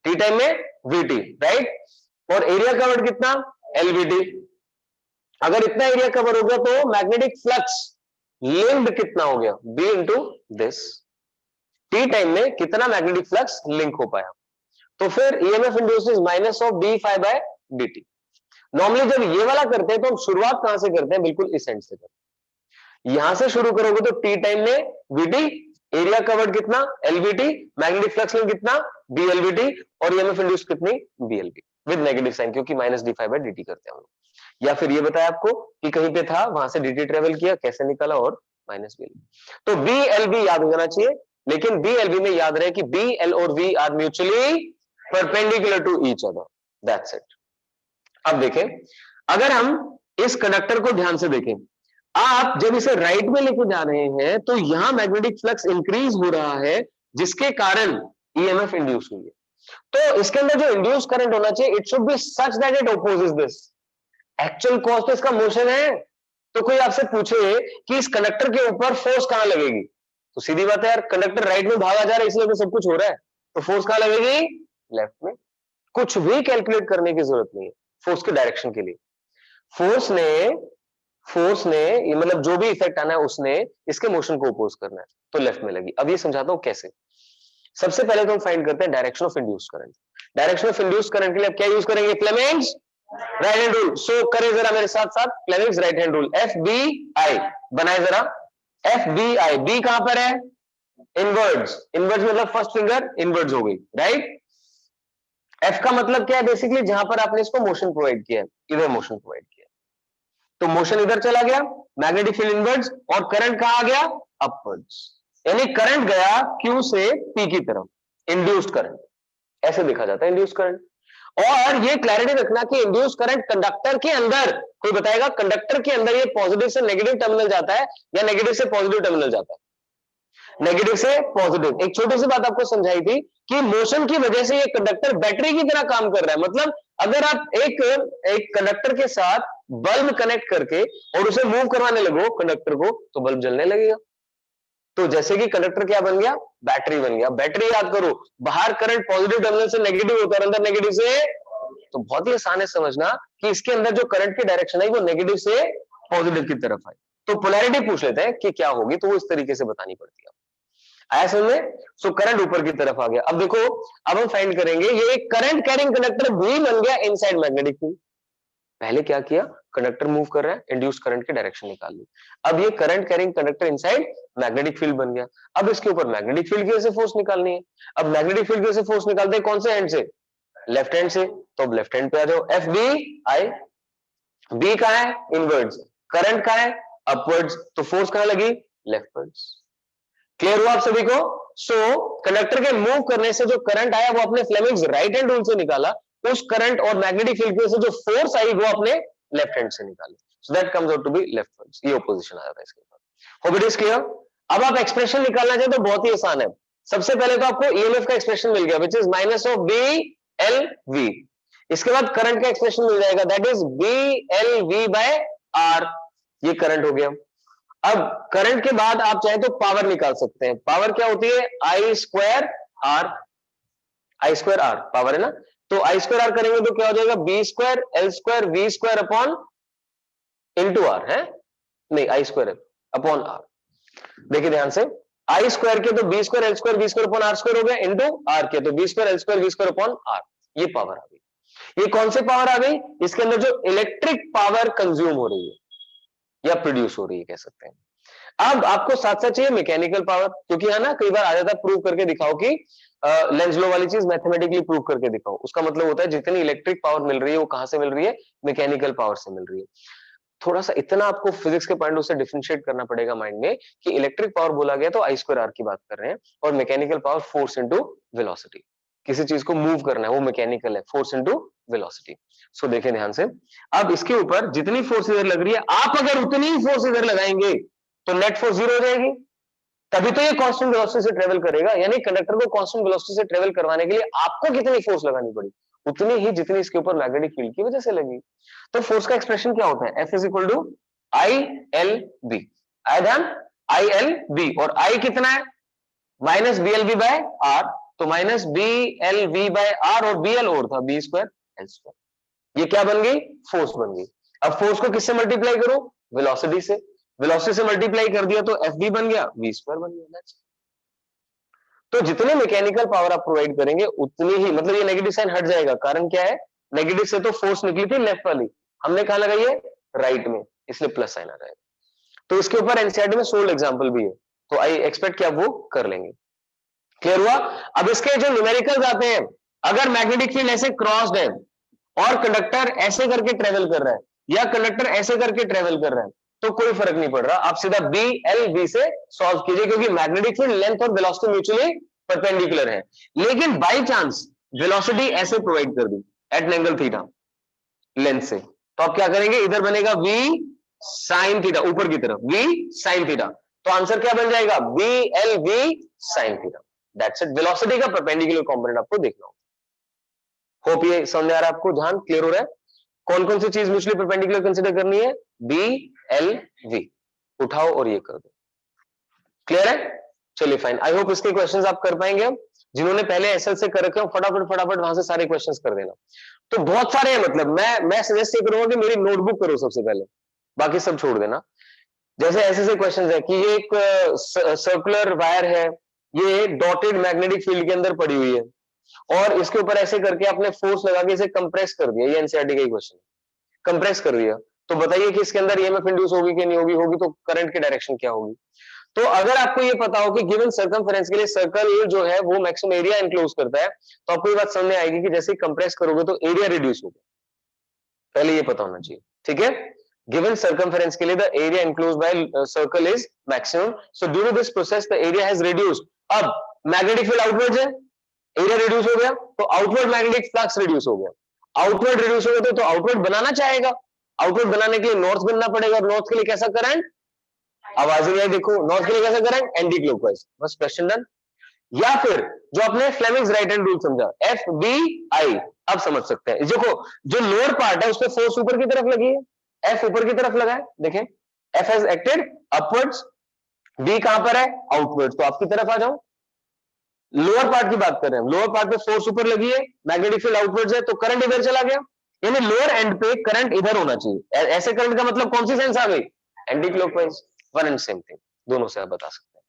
टी टाइम में वीटी, राइट, और एरिया कवर्ड कितना, एलवीटी। अगर इतना एरिया कवर हो गया तो मैग्नेटिक फ्लक्स लिंक्ड कितना हो गया, B into this. T time में कितना मैग्नेटिक फ्लक्स लिंक हो पाया, तो फिर EMF induce is minus of D phi by D T. Normally जब ये वाला करते हैं तो हम शुरुआत कहां से करते हैं, बिल्कुल इस एंड से करते हैं। यहां से शुरू करोगे तो टी टाइम में वीटी, एरिया कवर्ड कितना एलवीटी, मैग्नेटिक फ्लक्स लिंक कितना बीएलवीटी, और ईएमएफ इंड्यूस कितनी बीएलवी विद नेगेटिव साइन, क्योंकि minus D phi by D T करते हैं हम लोग। या फिर ये बताया आपको कि कहीं पे था, वहां से डीटी ट्रेवल किया, कैसे निकाला, और माइनस बीएलवी। तो बीएलवी याद हो जाना चाहिए, लेकिन बीएलवी में याद रहे कि बीएल और V are mutually perpendicular to each other, that's it. अब देखें, अगर हम इस कंडक्टर को ध्यान से देखें, आप जब इसे राइट में लेके जा रहे हैं तो यहां मैग्नेटिक फ्लक्स इंक्रीज हो रहा है, जिसके कारण ईएमएफ इंड्यूस हुई है। तो इसके अंदर जो इंड्यूस करंट होना चाहिए, it should be such that it opposes this. Actual cause तो इसका मोशन है। तो कोई आपसे पूछे कि इस कंडक्टर के ऊपर फोर्स कहां लगेगी, तो सीधी बात है यार, कंडक्टर राइट में भागा जा रहा है इसलिए तो सब कुछ हो रहा है, तो फोर्स कहां लगेगी, लेफ्ट में। कुछ भी कैलकुलेट करने की जरूरत नहीं है फोर्स के डायरेक्शन के लिए। फोर्स ने ये मतलब जो भी इफेक्ट आना है उसने इसके मोशन को अपोज करना है, तो लेफ्ट में लगी। अब ये समझाता हूं कैसे। सबसे पहले तो हम फाइंड करते हैं direction of induce current. Direction of induce current के लिए अब क्या यूज करेंगे, Fleming's right hand rule. So करें जरा मेरे साथ साथ Fleming's right hand rule. F B I बनाए जरा, एफ बी आई, बी कहां पर है, इनवर्ड्स, इनवर्ड्स मतलब फर्स्ट फिंगर इनवर्ड्स हो गई, राइट। एफ का मतलब क्या है, बेसिकली जहां पर आपने इसको मोशन प्रोवाइड किया है, इधर मोशन प्रोवाइड किया, तो मोशन इधर चला गया, मैग्नेटिक फील्ड इनवर्ड्स, और करंट कहां आ गया, अपवर्ड्स। यानी करंट गया क्यू से पी की तरफ, इंड्यूस्ड करंट, ऐसे देखा जाता है इंड्यूस्ड करंट। और ये क्लैरिटी रखना कि इंड्यूस करंट कंडक्टर के अंदर, कोई बताएगा कंडक्टर के अंदर ये पॉजिटिव से नेगेटिव टर्मिनल जाता है या नेगेटिव से पॉजिटिव टर्मिनल जाता है, नेगेटिव से पॉजिटिव। एक छोटी सी बात आपको समझाई थी कि मोशन की वजह से ये कंडक्टर बैटरी की तरह काम कर रहा है। मतलब अगर आप एक कंडक्टर के साथ बल्ब कनेक्ट करके और उसे मूव करवाने लगो कंडक्टर को, तो बल्ब जलने लगेगा। तो जैसे कि कंडक्टर क्या बन गया, बैटरी बन गया। बैटरी याद करो, बाहर करंट पॉजिटिव टर्मिनल से नेगेटिव होता है, अंदर नेगेटिव से, तो बहुत ही आसान है समझना कि इसके अंदर जो करंट की डायरेक्शन है वो नेगेटिव से पॉजिटिव की तरफ है। तो पोलैरिटी पूछ लेते हैं कि क्या होगी, तो वो इस तरीके से बतानी पड़ती है। आया समझ में। सो करंट ऊपर की तरफ आ गया। अब देखो, अब हम फाइंड करेंगे, ये एक करंट कैरिंग कंडक्टर भी बन गया इनसाइड मैग्नेटिक फील्ड। पहले क्या किया, कंडक्टर मूव कर रहा है, इंड्यूस करंट की डायरेक्शन निकाल ली। अब ये current carrying conductor inside magnetic field बन गया। अब इसके ऊपर मैग्नेटिक फील्ड की वजह से फोर्स निकालनी है। अब मैग्नेटिक फील्ड की वजह से फोर्स निकालते हैं कौन से हैंड से, लेफ्ट हैंड से। तो अब लेफ्ट हैंड पे आ जाओ, एफ बी आई, बी कहां है, इनवर्ड्स, करंट कहां है, अपवर्ड्स, तो फोर्स कहां लगी, लेफ्टवर्ड्स। क्लियर हुआ आप सभी को। सो कंडक्टर के मूव करने से जो करंट आया वो अपने फ्लेमिंग्स राइट हैंड रूल से निकाला, उस करंट और मैग्नेटिक फील्ड की वजह से जो फोर्स आई वो अपने लेफ्ट हैंड से निकाली। So that comes out to be leftwards. ये ऑपोजिशन आ जाता है इसके ऊपर। Hope it is clear. अब आप एक्सप्रेशन निकालना चाहे तो बहुत ही आसान है। सबसे पहले तो आपको ईएमएफ का एक्सप्रेशन मिल गया, which is minus of B L V. इसके बाद करंट का एक्सप्रेशन मिल जाएगा, that is B L V by R. ये करंट हो गया। अब करंट के बाद आप चाहे तो पावर निकाल सकते हैं। पावर क्या होती है, I square R, I square R power है ना। तो आई स्क्वायर आर करेंगे तो क्या हो जाएगा, B square L square V square upon into R है, नहीं आई स्क्वायर अपॉन आर। देखिए ध्यान से, आई स्क्वायर के तो B square L square V square upon R square हो गया, इंटू आर के तो B square L square V square upon R. ये पावर आ गई। ये कौन सी पावर आ गई, इसके अंदर जो इलेक्ट्रिक पावर कंज्यूम हो रही है या प्रोड्यूस हो रही है कह सकते हैं। अब आपको साथ साथ चाहिए मैकेनिकल पावर, क्योंकि है ना कई बार आ जाता है प्रूव करके दिखाओ कि लेंज लॉ वाली चीज मैथमेटिकली प्रूव करके दिखाओ। उसका मतलब होता है जितनी इलेक्ट्रिक पावर मिल रही है वो कहां से मिल रही है, मैकेनिकल पावर से मिल रही है। थोड़ा सा इतना आपको फिजिक्स के पॉइंट से डिफरेंशिएट करना पड़ेगा माइंड में कि इलेक्ट्रिक पावर बोला गया तो आई स्क्वायर आर की बात कर रहे हैं, और mechanical power force into velocity. किसी चीज को मूव करना है वो मैकेनिकल है, फोर्स इंटू वेलोसिटी। सो देखें ध्यान से, अब इसके ऊपर जितनी फोर्स इधर लग रही है, आप अगर उतनी ही फोर्स इधर लगाएंगे तो नेट फोर्स जीरो हो जाएगी, तभी तो ये कांस्टेंट वेलोसिटी से ट्रेवल करेगा। यानी कंडक्टर को कांस्टेंट वेलोसिटी से ट्रेवल करवाने के लिए आपको कितनी फोर्स लगानी पड़ी, उतनी ही जितनी इसके ऊपर मैग्नेटिक फील्ड की वजह से लगी। तो फोर्स का एक्सप्रेशन क्या होता है, F is equal to I L B. आया ध्यान, आई एल बी, और आई कितना है, minus B L B by R, तो minus B L V by R, और बी एल और था बी स्क्वायर एल स्क्वायर। ये क्या बन गई, फोर्स बन गई। अब फोर्स को किससे मल्टीप्लाई करो, वेलोसिटी से, वेलोसिटी से मल्टीप्लाई कर दिया तो एफ बी बन गया, वी स्क्वायर बन गया। तो जितने मैकेनिकल पावर आप प्रोवाइड करेंगे उतनी ही, मतलब ये नेगेटिव साइन हट जाएगा, कारण क्या है, नेगेटिव से तो फोर्स निकली थी लेफ्ट वाली, हमने कहा लगाई है राइट में, इसलिए प्लस साइन आ जाएगा। तो इसके ऊपर एनसीईआरटी में सोल्ड एग्जांपल भी है, तो आई एक्सपेक्ट कि आप वो कर लेंगे। क्लियर हुआ? अब इसके जो न्यूमेरिकल्स आते हैं, अगर मैग्नेटिक फील्ड ऐसे क्रॉस्ड है और कंडक्टर ऐसे करके ट्रेवल कर रहा है या कंडक्टर ऐसे करके ट्रेवल कर रहा है, तो कोई फर्क नहीं पड़ रहा, आप सीधा बी एल वी से सॉल्व कीजिए, क्योंकि मैग्नेटिक फील्ड लेंथ और वेलोसिटी म्यूचुअली परपेंडिकुलर है। लेकिन बाई चांस वेलोसिटी ऐसे प्रोवाइड कर दी एट एंगल थीटा लेंथ से, तो आप क्या करेंगे, इधर बनेगा v साइन थीटा, ऊपर की तरफ v साइन थीटा, तो आंसर क्या बन जाएगा, B L V sine theta. That's it. Velocity का परपेंडिकुलर कंपोनेंट आपको देखना होगा। होप ये समझ आ रहा है आपको, ध्यान क्लियर हो रहा है? कौन कौन सी चीज म्यूचुअली परपेंडिकुलर कंसीडर करनी है, बी एल वी, उठाओ और ये कर दो। क्लियर है? चलिए फाइन, आई होप इसके क्वेश्चंस आप कर पाएंगे। जिन्होंने पहले एसएल से कर रखे हो फटाफट वहां से सारे क्वेश्चंस कर देना। तो बहुत सारे हैं, मतलब मैं सजेस्ट ये करूंगा कि मेरी नोटबुक करो सबसे पहले, बाकी सब छोड़ देना। जैसे ऐसे क्वेश्चंस है कि ये एक सर्कुलर वायर है, ये डॉटेड मैग्नेटिक फील्ड के अंदर पड़ी हुई है और इसके ऊपर ऐसे करके आपने फोर्स लगा के इसे कंप्रेस कर दिया, ये एनसीईआरटी का ही क्वेश्चन है, कंप्रेस कर दिया, तो बताइए कि इसके अंदर ईएमएफ इंड्यूस होगी कि नहीं होगी, होगी तो करंट की डायरेक्शन क्या होगी। तो अगर आपको ये पता हो कि गिवन सर्कमफेरेंस के लिए सर्कल जो है वो मैक्सिमम एरिया एनक्लोज करता है, तो आपको ये बात समझ में आएगी कि जैसे कंप्रेस करोगे तो एरिया रिड्यूस होगा, पहले ये पता होना चाहिए, ठीक है। गिवन सर्कमफेरेंस के लिए the area enclosed by circle is maximum, so due to this process the area has reduced. अब मैग्नेटिक फील्ड आउटवर्ड्स है, एरिया रिड्यूस हो गया, तो आउटवर्ड मैग्नेटिक फ्लक्स रिड्यूस हो गया, आउटवर्ड रिड्यूस हो गया तो आउटवर्ड बनाना चाहेगा, आउटवर्ड बनाने के लिए नॉर्थ बनना पड़ेगा, और नॉर्थ के लिए कैसा करंट, आवाज नहीं आई देखो, नॉर्थ के लिए कैसा करंट, एंटी क्लॉकवाइज, बस क्वेश्चन डन। या फिर जो अपने फ्लेमिंग्स राइट हैंड रूल समझा, एफ बी आई, अब समझ सकते हैं। देखो जो लोअर पार्ट है उसमें फोर्स ऊपर की तरफ लगी है, एफ ऊपर की तरफ लगा है, देखें F has acted upwards, B कहां पर है, आउटवर्ड्स, तो आपकी तरफ आ जाओ। लोअर पार्ट की बात कर रहे हैं, लोअर पार्ट पे फोर्स ऊपर लगी है, मैग्नेटिक फील्ड आउटवर्ड्स है, तो करंट इधर चला गया, यानी लोअर एंड पे करंट इधर होना चाहिए। ऐसे करंट का मतलब कौन सी सेंस आ गई, anti clockwise, one and same thing, दोनों से आप बता सकते हैं,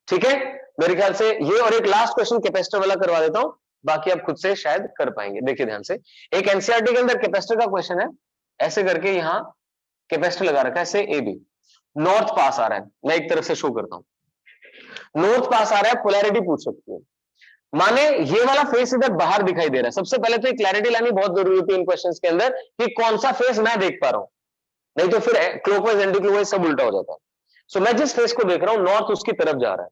ठीक है। मेरे ख्याल से ये, और एक लास्ट क्वेश्चन कैपेसिटर वाला करवा देता हूं, बाकी आप खुद से शायद कर पाएंगे। देखिए ध्यान से, एक एनसीईआरटी के अंदर कैपेसिटर का क्वेश्चन है, ऐसे करके यहां कैपेसिटर लगा रखा है, से ए बी, नॉर्थ पास आ रहा है, मैं एक तरफ से शो करता हूं, नॉर्थ पास आ रहा है, पोलैरिटी पूछ सकती है, माने ये वाला फेस इधर बाहर दिखाई दे रहा है। सबसे पहले तो क्लैरिटी लानी बहुत जरूरी होती है इन क्वेश्चंस के अंदर कि कौन सा फेस मैं देख पा रहा हूं, नहीं तो फिर क्लॉकवाइज एंटी क्लॉकवाइज सब उल्टा हो जाता है। सो मैं जिस फेस को देख रहा हूं नॉर्थ उसकी तरफ जा रहा है,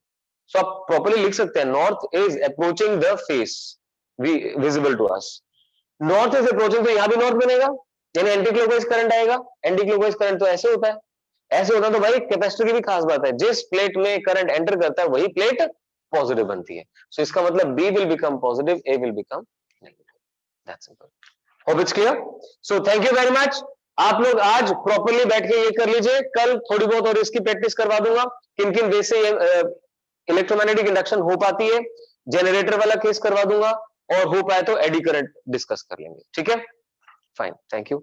सो आप प्रॉपर्ली लिख सकते हैं, north is approaching the face visible to us, north is approaching, तो यहां भी नॉर्थ बनेगा, यानी एंटी क्लॉकवाइज करंट आएगा। एंटी क्लॉकवाइज करंट तो ऐसे होता है, ऐसे होता है, तो भाई कैपेसिटर की भी खास बात है, जिस प्लेट में करंट एंटर करता है वही प्लेट पॉजिटिव बनती है, सो इसका मतलब B will become positive, A will become negative, that's simple, hope it's clear, so thank you very much। आप लोग आज प्रॉपर्ली बैठ के ये कर लीजिए, कल थोड़ी बहुत और इसकी प्रैक्टिस करवा दूंगा, किन किन वे से इलेक्ट्रोमैग्नेटिक इंडक्शन हो पाती है, जनरेटर वाला केस करवा दूंगा, और हो पाए तो एडी करंट डिस्कस कर लेंगे, ठीक है, फाइन, थैंक यू।